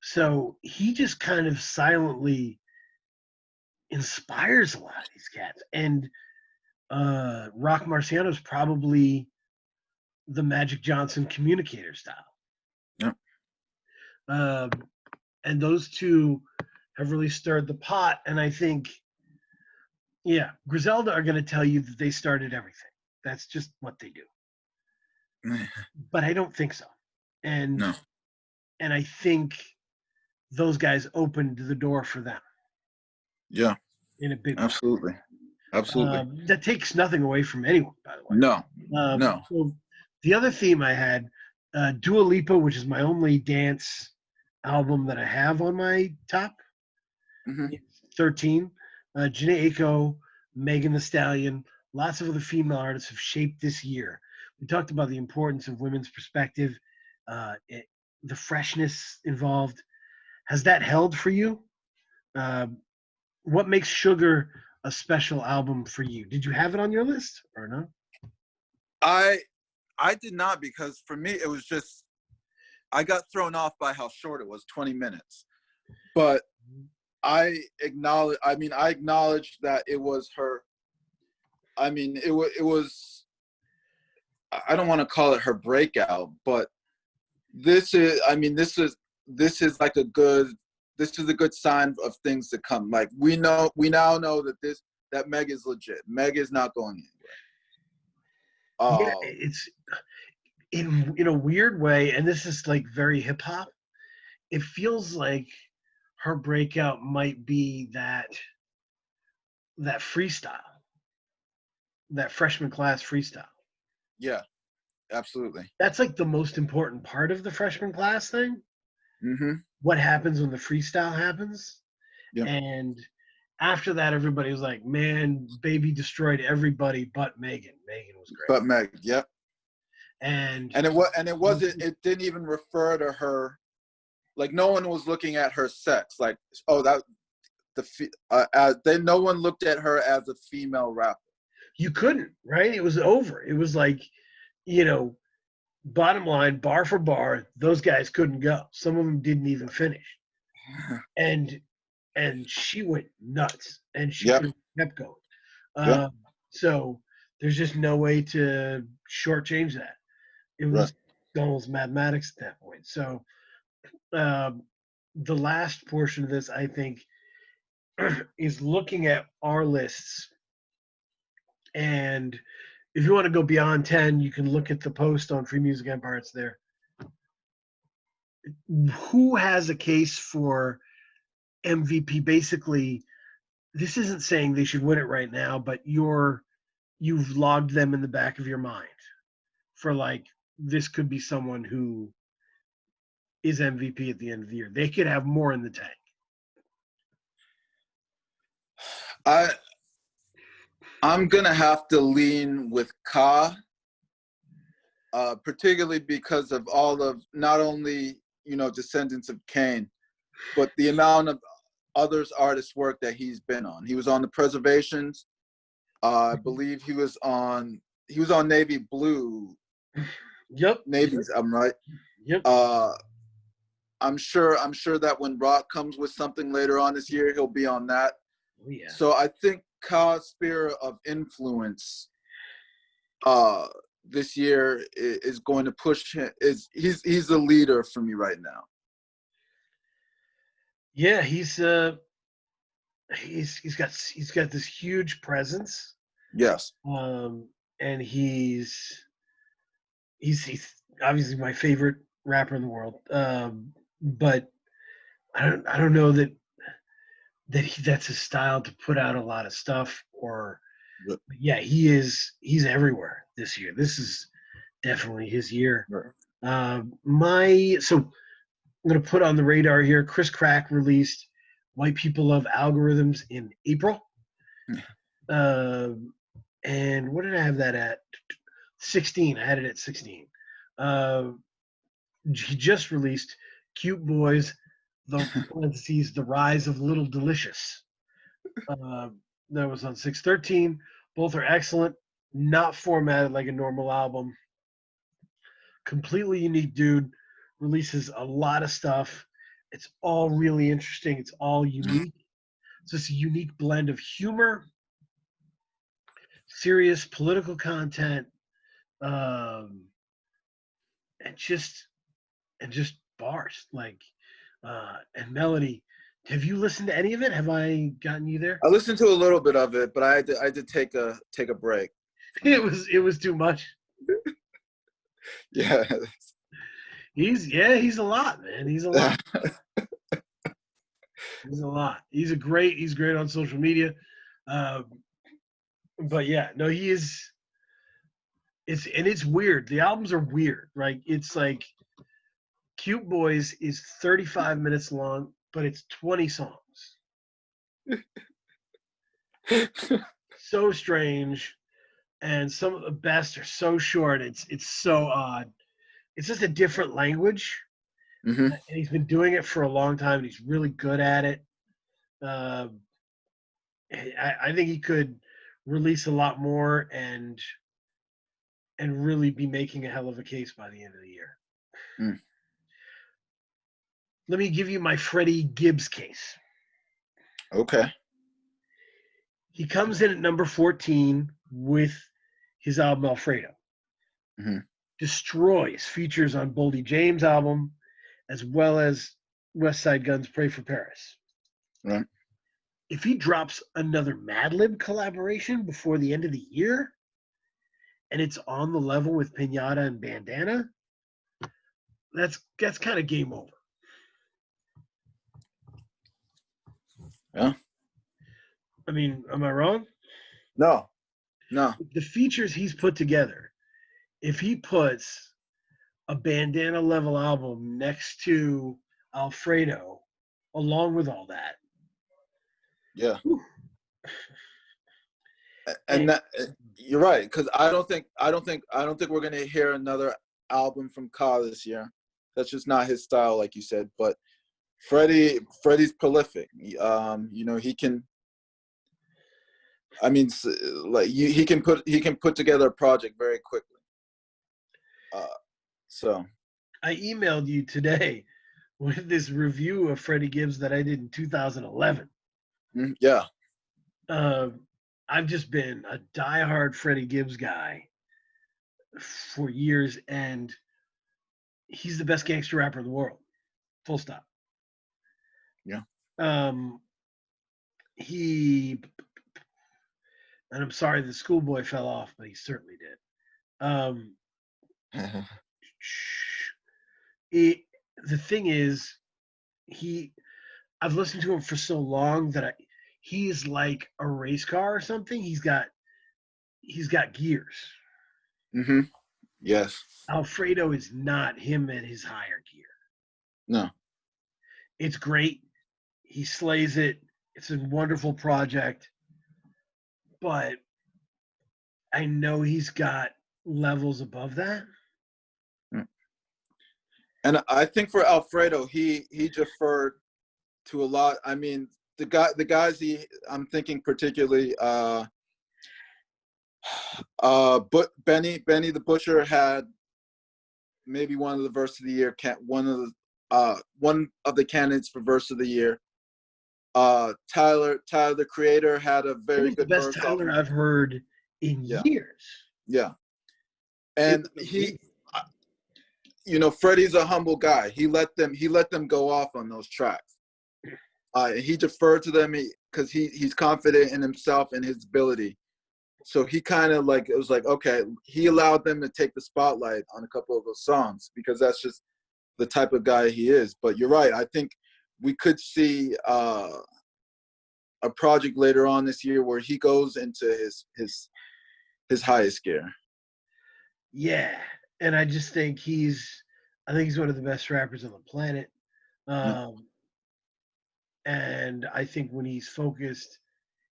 So he just kind of silently inspires a lot of these cats. And Rock Marciano is probably the Magic Johnson communicator style. Yep. And those two have really stirred the pot. And I think, yeah, Griselda are going to tell you that they started everything. That's just what they do. But I don't think so. And No. and I think those guys opened the door for them. Yeah. In a big Absolutely. way. Absolutely. That takes nothing away from anyone, by the way. No. No. So the other theme I had, Dua Lipa, which is my only dance album that I have on my top. Mm-hmm. 13. Janae Aiko, Megan Thee Stallion, lots of other female artists have shaped this year. We talked about the importance of women's perspective, the freshness involved. Has that held for you? What makes Sugar a special album for you? Did you have it on your list or no? I did not, because for me it was just, I got thrown off by how short it was, 20 minutes. But I acknowledged that it was her. I mean, it was, I don't want to call it her breakout, but this is like a good sign of things to come. Like we now know that Meg is legit. Meg is not going anywhere. Yeah, it's in a weird way, and this is like very hip hop. It feels like her breakout might be that freestyle, that freshman class freestyle. Yeah, absolutely. That's like the most important part of the freshman class thing. Mm-hmm. What happens when the freestyle happens? Yep. And after that, everybody was like, "Man, Baby destroyed everybody but Megan. Megan was great." But Meg, yep. And it wasn't. It didn't even refer to her. Like no one was looking at her sex. Like, oh, then no one looked at her as a female rapper. You couldn't, right? It was over. It was like, bottom line, bar for bar, those guys couldn't go. Some of them didn't even finish. And she went nuts, and she Yep. could have kept going. Yep. So there's just no way to shortchange that. It was almost mathematics at that point. So the last portion of this, I think, is looking at our lists. And if you want to go beyond 10, you can look at the post on Free Music Empire. It's there. Who has a case for MVP? Basically, this isn't saying they should win it right now, but you've logged them in the back of your mind for like, this could be someone who is MVP at the end of the year. They could have more in the tank. I'm gonna have to lean with Ka, particularly because of all of, not only Descendants of Cain, but the amount of others artists' work that he's been on. He was on the Preservations. I believe he was on Navy Blue. Yep. Navy's. I'm right. Yep. I'm sure that when Rock comes with something later on this year, he'll be on that. Oh, yeah. So I think Ka's sphere of influence this year is going to push him. He's the leader for me right now. Yeah, he's got this huge presence. Yes. And he's obviously my favorite rapper in the world. But I don't know that that's his style to put out a lot of stuff. Or Yep. Yeah, he's everywhere this year. This is definitely his year. Right. So I'm going to put on the radar here. Chris Crack released "White People Love Algorithms" in April. Uh, and what did I have that at? 16. I had it at 16. He just released "Cute Boys," the parentheses, "The Rise of Little Delicious." Uh, that was on 6/13. Both are excellent. Not formatted like a normal album. Completely unique dude. Releases a lot of stuff. It's all really interesting. It's all unique. It's just a unique blend of humor, serious political content, um, and just bars and melody. Have you listened to any of it? Have I gotten you there? I listened to a little bit of it, but I did take a break from It it. was too much. Yeah. He's a lot, man. He's a lot. He's a lot. He's great on social media. Um, but yeah, no, he is. It's weird. The albums are weird, right? It's like Cute Boys is 35 minutes long, but it's 20 songs. So strange, and some of the best are so short. It's so odd. It's just a different language, Hmm. and he's been doing it for a long time. And he's really good at it. Uh, I think he could release a lot more and really be making a hell of a case by the end of the year. Mm. Let me give you my Freddie Gibbs case. Okay. He comes in at number 14 with his album Alfredo. Hmm. Destroys features on Boldy James' album, as well as West Side Gun's Pray for Paris. Right. If he drops another Madlib collaboration before the end of the year, and it's on the level with Pinata and Bandana, that's kind of game over. Yeah. I mean, am I wrong? No. No. The features he's put together, if he puts a Bandana level album next to Alfredo, along with all that, Yeah. whew, And man, that, you're right, because I don't think we're gonna hear another album from Ka this year. That's just not his style, like you said. But Freddie's prolific. He can. I mean, he can put together a project very quickly. Uh, so I emailed you today with this review of Freddie Gibbs that I did in 2011. yeah, Uh, I've just been a diehard Freddie Gibbs guy for years, and he's the best gangster rapper in the world. Full stop. yeah. Um, he, and I'm sorry the schoolboy fell off, but he certainly did. Um, it, the thing is, he, I've listened to him for so long that he is like a race car or something. He's got gears. Hmm. Yes. Alfredo is not him at his higher gear. No. It's great. He slays it. It's a wonderful project, but I know he's got levels above that. And I think for Alfredo, he deferred to a lot. I mean, the guys I'm thinking particularly, but Benny the Butcher had maybe one of the verse of the year, one of the candidates for verse of the year. Tyler the Creator had a It very was the good best verse off Tyler of, I've heard in yeah, years. yeah. It And was he, Freddie's a humble guy. He let them go off on those tracks. He deferred to them because he's confident in himself and his ability. So he kind of it was like, okay, he allowed them to take the spotlight on a couple of those songs because that's just the type of guy he is. But you're right. I think we could see a project later on this year where he goes into his highest gear. Yeah, and I just think I think he's one of the best rappers on the planet. Yeah. Um, and I think when he's focused,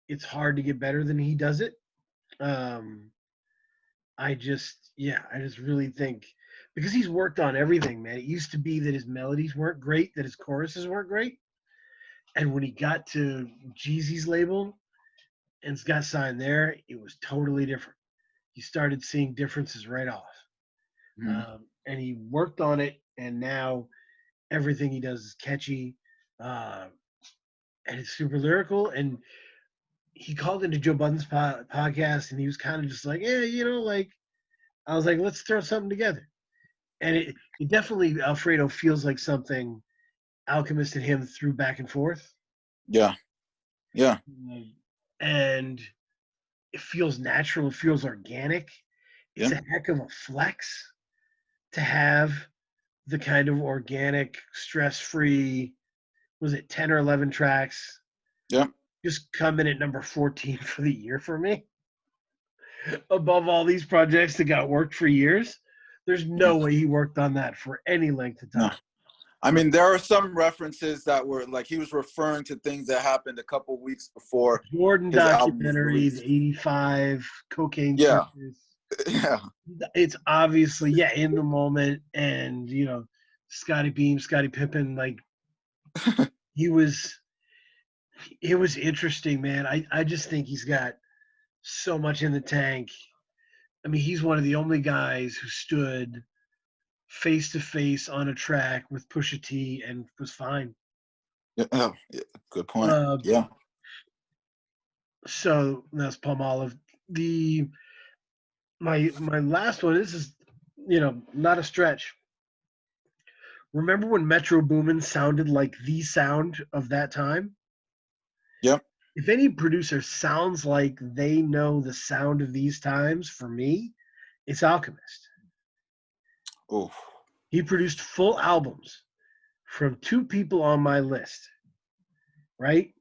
it's hard to get better than he does it. Um, I just really think because he's worked on everything, man. It used to be that his melodies weren't great, that his choruses weren't great. And when he got to Jeezy's label and got signed there, it was totally different. You started seeing differences right off. Mhm. And he worked on it, and now everything he does is catchy, uh, and it's super lyrical. And he called into Joe Budden's podcast, and he was kind of just like, yeah, like I was like, let's throw something together. And it definitely Alfredo feels like something Alchemist and him threw back and forth, Yeah. Yeah. and it feels natural. It feels organic. It's Yeah. a heck of a flex to have the kind of organic, stress-free. Was it 10 or 11 tracks? Yeah. Just come in at number 14 for the year for me. Above all these projects that got worked for years, there's Yeah. no way he worked on that for any length of No. time. I mean, there are some references that were like he was referring to things that happened a couple weeks before Jordan his album was documentary, the released. 85 cocaine Yeah. circus. Yeah. It's obviously, yeah, in the moment. And, Scotty Beam, Scotty Pippen, like he was, it was interesting, man. I just think he's got so much in the tank. I mean, he's one of the only guys who stood face to face on a track with Pusha T and was fine. Yeah. Oh, yeah. Good point. Uh, Yeah. so that's Palmolive. The my last one. This is not a stretch. Remember when Metro Boomin sounded like the sound of that time? Yep. If any producer sounds like they know the sound of these times, for me, it's Alchemist. Oh. He produced full albums from two people on my list, right?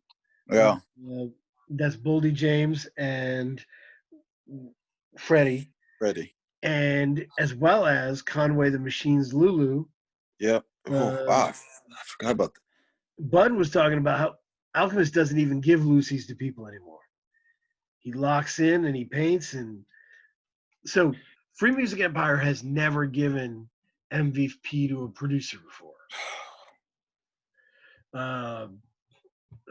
Yeah. Uh, that's Boldy James and Freddie, Ready. and as well as Conway the Machine's Lulu. Yep. Oh. Uh, Wow. I forgot about that. Bud was talking about how Alchemist doesn't even give Lucy's to people anymore. He locks in and he paints, and so Free Music Empire has never given MVP to a producer before. Um,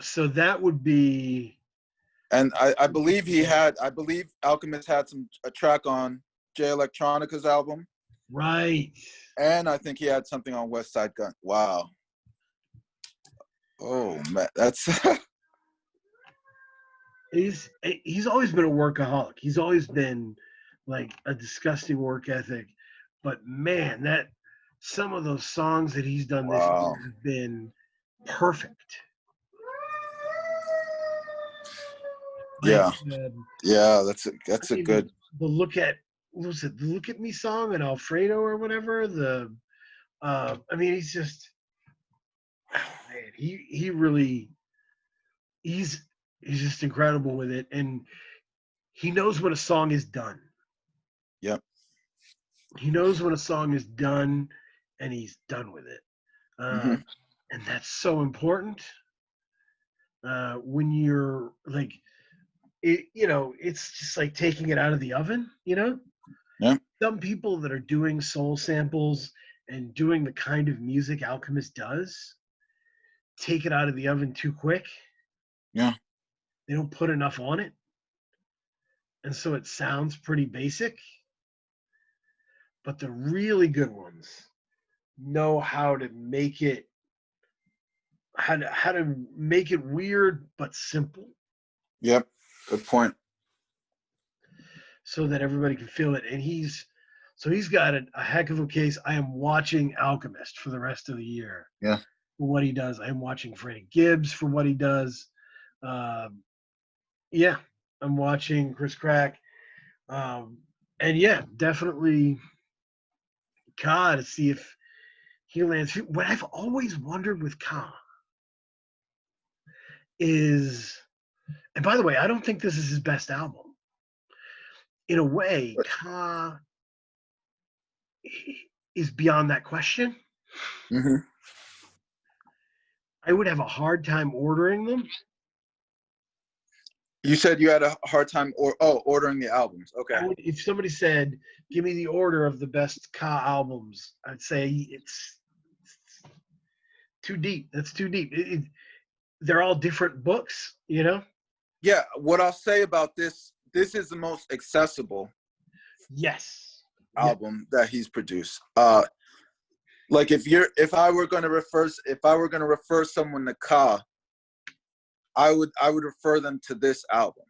so that would be And I believe I believe Alchemist had a track on Jay Electronica's album. right. And I think he had something on West Side Gun. Wow. Oh man, that's He's always been a workaholic. He's always been like a disgusting work ethic. But man, that some of those songs that he's done this wow. year have been perfect. Like Yeah. Yeah, that's a the good look at what was it, the Look at Me song and Alfredo or whatever. I mean he's just man, he really he's he's just incredible with it, and he knows when a song is done. yep. He knows when a song is done, and he's done with it. Hmm. And that's so important when you're like, it's just like taking it out of the oven. Yep. Some people that are doing soul samples and doing the kind of music Alchemist does take it out of the oven too quick. Yeah. They don't put enough on it, and so it sounds pretty basic. But the really good ones know how to make it weird but simple Yep. Good point. so that everybody can feel it. And he's got a heck of a case. I am watching Alchemist for the rest of the year Yeah. for what he does. I am watching Freddie Gibbs for what he does. Um, yeah, I'm watching Chris Crack. And yeah, definitely Ka to see if he lands. What I've always wondered with Ka is, and by the way, I don't think this is his best album. In a way, Ka is beyond that question. Hmm. I would have a hard time ordering them. You said you had a hard time ordering the albums. Okay. If somebody said, "Give me the order of the best Ka albums," I'd say it's too deep. That's too deep. They're all different books, you know. Yeah. What I'll say about this is the most accessible Yes. album that he's produced. Like if I were going to refer someone to Ka, I would refer them to this album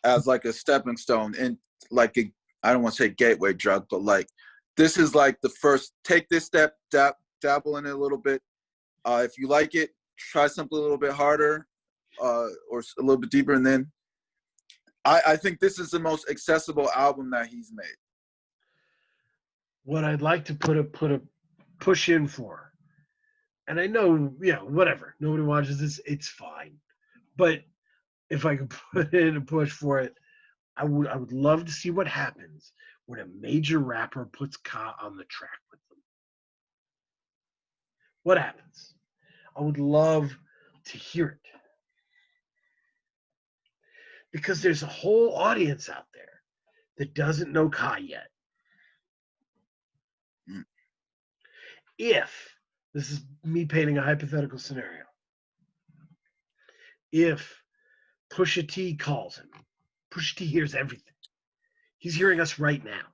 as like a stepping stone and like I don't want to say gateway drug, but like this is like the first. Take this step, dabble in it a little bit. If you like it, try something a little bit harder, or a little bit deeper, and then I think this is the most accessible album that he's made. What I'd like to put a push in for, and I know, whatever. Nobody watches this. It's fine. But if I could put in a push for it, I would love to see what happens when a major rapper puts Ka on the track with them. What happens? I would love to hear it. Because there's a whole audience out there that doesn't know Ka yet. Mm. If this is me painting a hypothetical scenario, if Pusha T calls him, Pusha T hears everything. He's hearing us right now.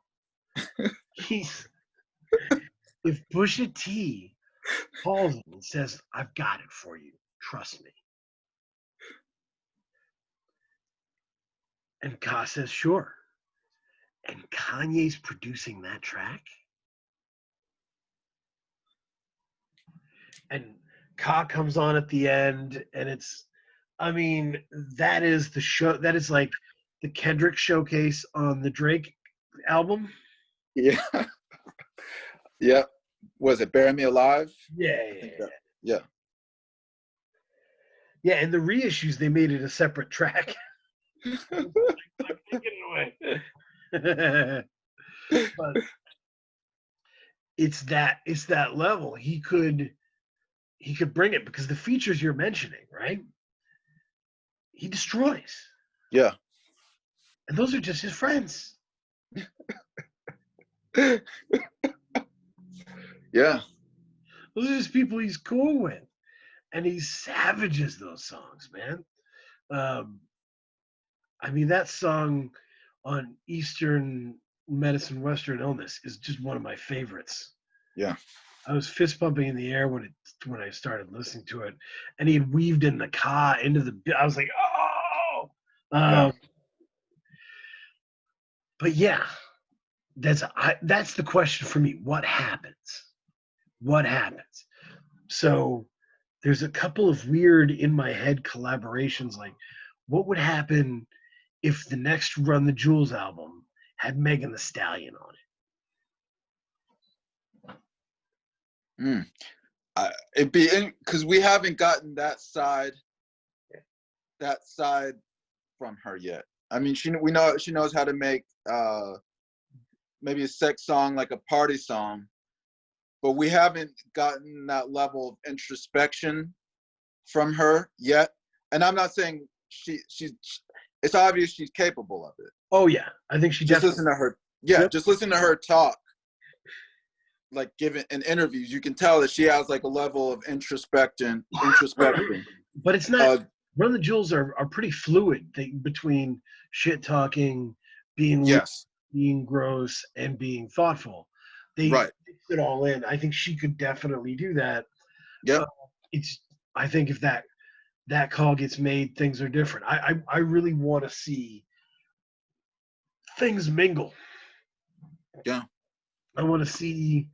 If Pusha T calls him and says, "I've got it for you, trust me," and Ka says, "Sure," and Kanye's producing that track, and Ka comes on at the end, and that is the show. That is like the Kendrick showcase on the Drake album. Yeah. Yeah. Was it Bury Me Alive? Yeah. Yeah. Yeah, and the reissues, they made it a separate track. Get it away. But it's that level. He could bring it because the features you're mentioning, right? He destroys. Yeah. And those are just his friends. Yeah. Those are just people he's cool with. And he savages those songs, man. That song on Eastern Medicine, Western Illness is just one of my favorites. Yeah. I was fist pumping in the air when I started listening to it, and he had weaved in the Ka into the. I was like, oh. Yeah. But yeah, that's the question for me. What happens? What happens? So there's a couple of weird in my head collaborations. Like, what would happen if the next Run the Jewels album had Megan Thee Stallion on it? It'd be because we haven't gotten that side from her yet. I mean, we know she knows how to make maybe a sex song, like a party song, but we haven't gotten that level of introspection from her yet. And I'm not saying she's. It's obvious she's capable of it. Oh yeah, I think she just definitely. Listen to her. Yeah, yep. Just listen to her talk. Like given in interviews, you can tell that she has like a level of introspection. But it's not. Run the Jewels are pretty fluid between shit talking, being gross, and being thoughtful. They mix it all in. I think she could definitely do that. Yeah. I think if that call gets made, things are different. I really want to see things mingle. Yeah. I want to see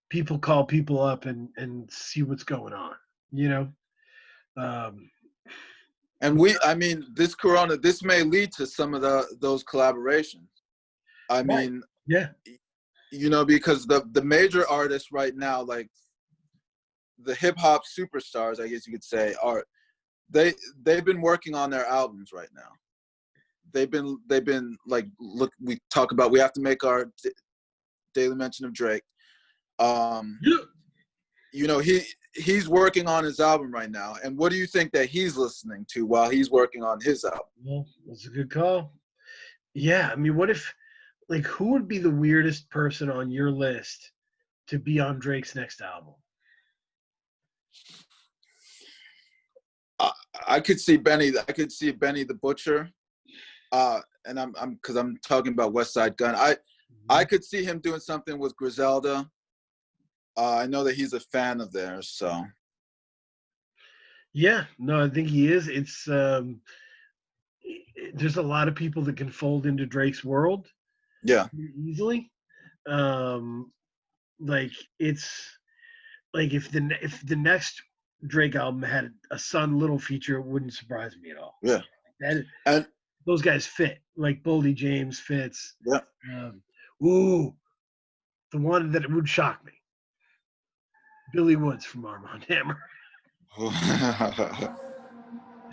people call people up and see what's going on, and this may lead to some of those collaborations. I mean, yeah, because the major artists right now, like the hip hop superstars, I guess you could say, they've been working on their albums right now. They've been like, look, we talk about we have to make our Daily Mention of Drake. Yeah. You know, he's working on his album right now. And what do you think that he's listening to while he's working on his album? Well, that's a good call. Yeah, I mean, what if, like, who would be the weirdest person on your list to be on Drake's next album? I could see Benny. I could see Benny the Butcher. And I'm because I'm talking about West Side Gun. I could see him doing something with Griselda. I know that he's a fan of theirs, so Yeah, no, I think he is. It's there's a lot of people that can fold into Drake's world yeah, easily. Um, like it's like if the next Drake album had a Son Little feature, it wouldn't surprise me at all. yeah, That and those guys fit. Like Boldy James fits. yeah. Um, ooh, the one that would shock me, Billy Woods from Armand Hammer.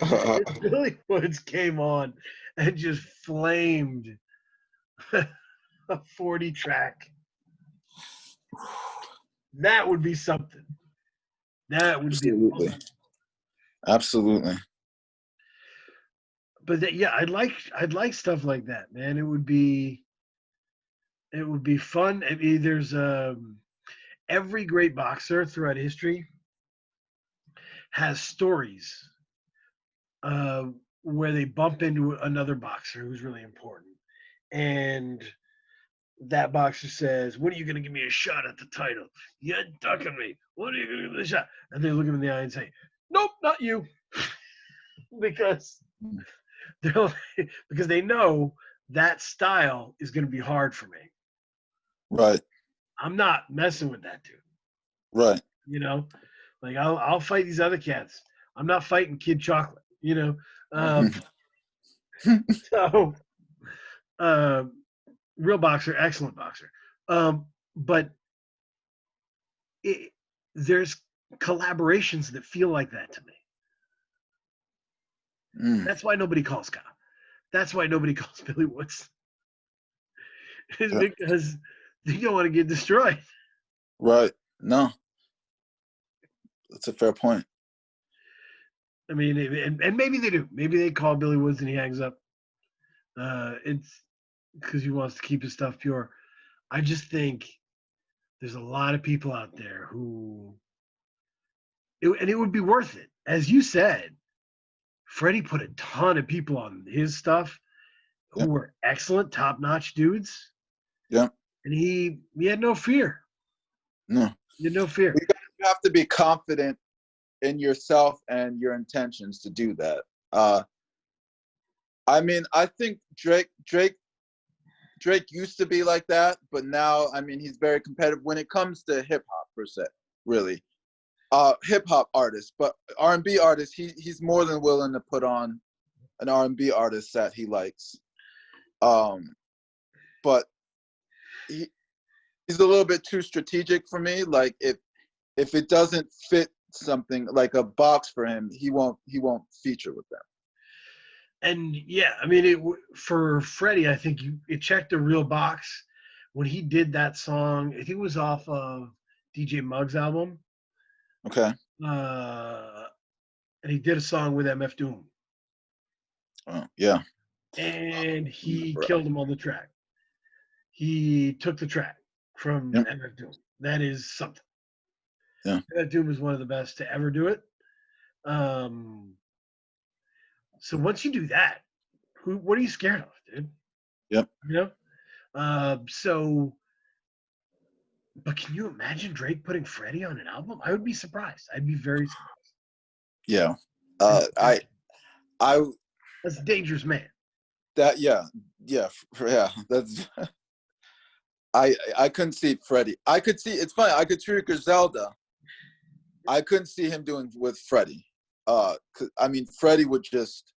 If Billy Woods came on and just flamed a 40 track, that would be something. That would be Absolutely, fun. absolutely. But yeah, I'd like stuff like that, man. It would be fun. I mean, there's every great boxer throughout history has stories uh, where they bump into another boxer who's really important, and that boxer says, "When are you going to give me a shot at the title? You're ducking me. When are you going to give me the shot?" And they look him in the eye and say, "Nope, not you," because they're because they know that style is going to be hard for me. Right, I'm not messing with that dude. right. You know, like I'll fight these other cats. I'm not fighting Kid Chocolate. So uh, real boxer, excellent boxer. But it, there's collaborations that feel like that to me. Mm, That's why nobody calls Ka. That's why nobody calls Billy Woods. Is yeah, because they don't want to get destroyed. right. No, that's a fair point. I mean, and maybe they do. Maybe they call Billy Woods and he hangs up. It's because he wants to keep his stuff pure. I just think there's a lot of people out there and it would be worth it. As you said, Freddie put a ton of people on his stuff who Yeah, were excellent, top-notch dudes, yeah. and he had no fear. No, He had no fear. you have to be confident in yourself and your intentions to do that. I mean, I think Drake used to be like that, but now, I mean, he's very competitive when it comes to hip hop per se, really. Hip hop artist, but R&B artist, he's more than willing to put on an R&B artist that he likes. But he's a little bit too strategic for me. Like if it doesn't fit something like a box for him, he won't feature with them. And yeah, I mean, for Freddie, I think it checked a real box when he did that song. I think it was off of DJ Muggs' album, Okay. uh, and he did a song with MF Doom, Oh, yeah. and he Right. killed him on the track. He took the track from Yep. MF Doom. That is something. Yeah. MF Doom is one of the best to ever do it. Um, so once you do that, what are you scared of, dude? Yep. You know. So, but can you imagine Drake putting Freddie on an album? I would be surprised. I'd be very surprised. Yeah. And I that's a dangerous man. that yeah that's I couldn't see Freddie. I could see it's funny. I could see Griselda. I couldn't see him doing with Freddie. I mean, Freddie would just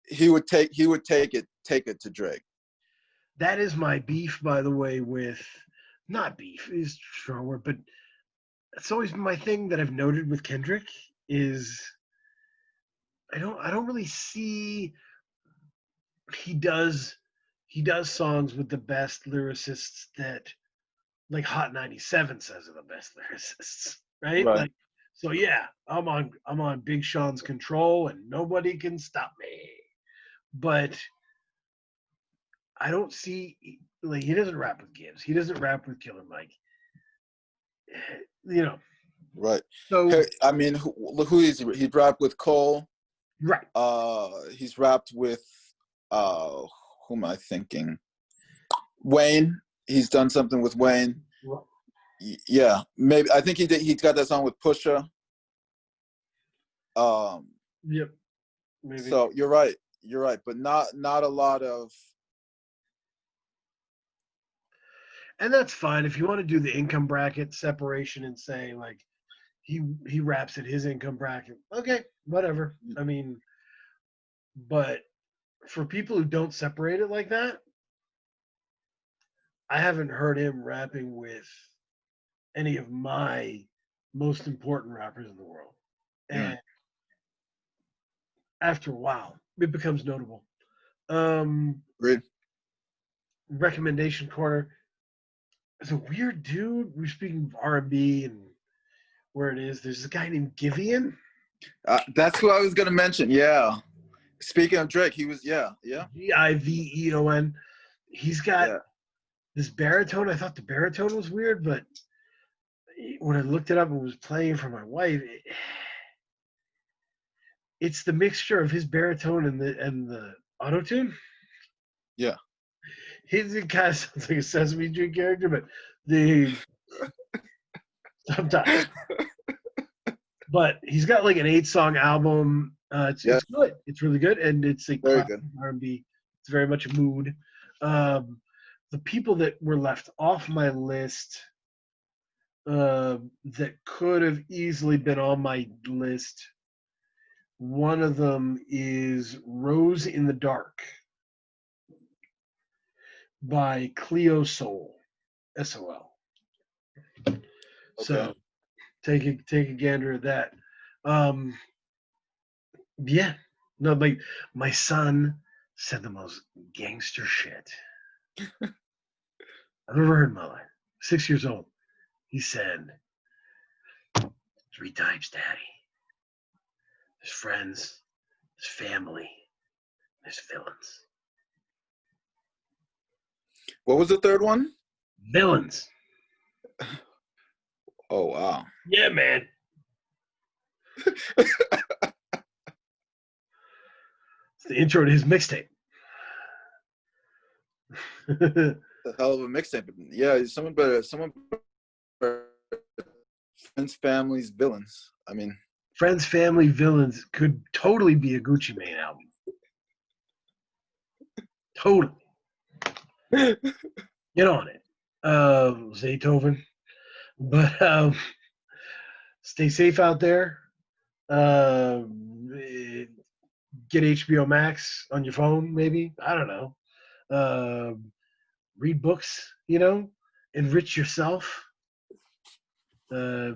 he would take it to Drake. That is my beef, by the way, with not beef is a strong word, but it's always been my thing that I've noted with Kendrick is I don't really see he does he does songs with the best lyricists that, like Hot 97 says, are the best lyricists, right? Right. Like, so yeah, I'm on Big Sean's control, and nobody can stop me. But I don't see, like, he doesn't rap with Gibbs. He doesn't rap with Killer Mike. You know. Right. So I mean, who is he? He rapped with Cole. right. He's rapped with who am I thinking? Wayne. He's done something with Wayne. Yeah, maybe. I think he did. He's got that song with Pusha. Yep. Maybe. So you're right. You're right, but not a lot of. And that's fine if you want to do the income bracket separation and say like he raps at his income bracket. Okay, whatever. I mean, but for people who don't separate it like that, I haven't heard him rapping with any of my most important rappers in the world. And after a while, it becomes notable. Great. Recommendation corner. It's a weird dude. We're speaking of R&B and where it is. There's a guy named Giveon. That's who I was gonna mention. Yeah. Speaking of Drake, he was Giveon. He's got this baritone. I thought the baritone was weird, but when I looked it up and was playing for my wife, it's the mixture of his baritone and the auto tune. Yeah. It kind of sounds like a Sesame Street character, but sometimes. But he's got like an 8-song album. It's good. It's really good, and it's a very classic good R&B. It's very much a mood. The people that were left off my list that could have easily been on my list. One of them is Rose in the Dark by Cleo Soul, SOL. Okay. So take a gander at that. Yeah. No, my son said the most gangster shit I've ever heard in my life. 6 years old. He said, 3 types, Daddy. There's friends, there's family, there's villains. What was the third one? Villains. Oh, wow. Yeah, man. It's the intro to his mixtape. The hell of a mixtape. Yeah, someone better. Friends, families, villains. I mean, Friends, family, villains could totally be a Gucci Mane album. Totally. Get on it. Zaytoven. But stay safe out there. Get HBO Max on your phone, maybe. I don't know. Read books, enrich yourself.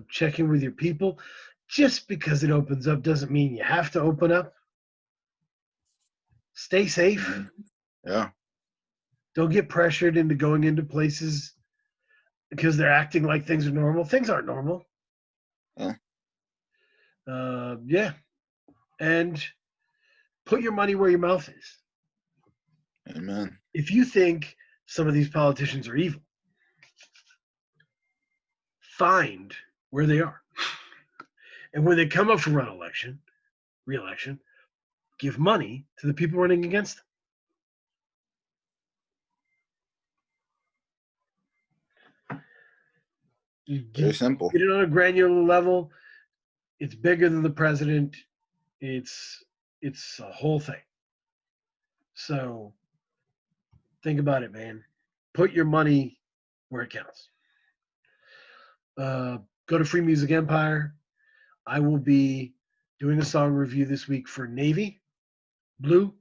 Check in with your people. Just because it opens up doesn't mean you have to open up. Stay safe. Yeah. Don't get pressured into going into places because they're acting like things are normal. Things aren't normal. Yeah. And put your money where your mouth is. Amen. If you think some of these politicians are evil, find where they are. And when they come up for re-election, give money to the people running against them. Very simple. Get it on a granular level. It's bigger than the president. It's a whole thing. So think about it, man. Put your money where it counts. Go to Free Music Empire. I will be doing a song review this week for Navy, Blue,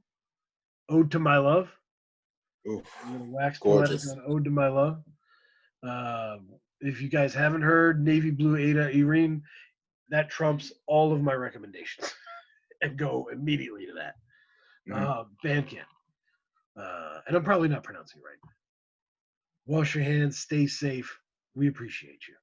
Ode to My Love. Oof, I'm going to wax gorgeous. poetic on Ode to My Love. If you guys haven't heard Navy, Blue, Ada, Irene, that trumps all of my recommendations. And go immediately to that. Bandcamp. And I'm probably not pronouncing it right. Wash your hands, stay safe. We appreciate you.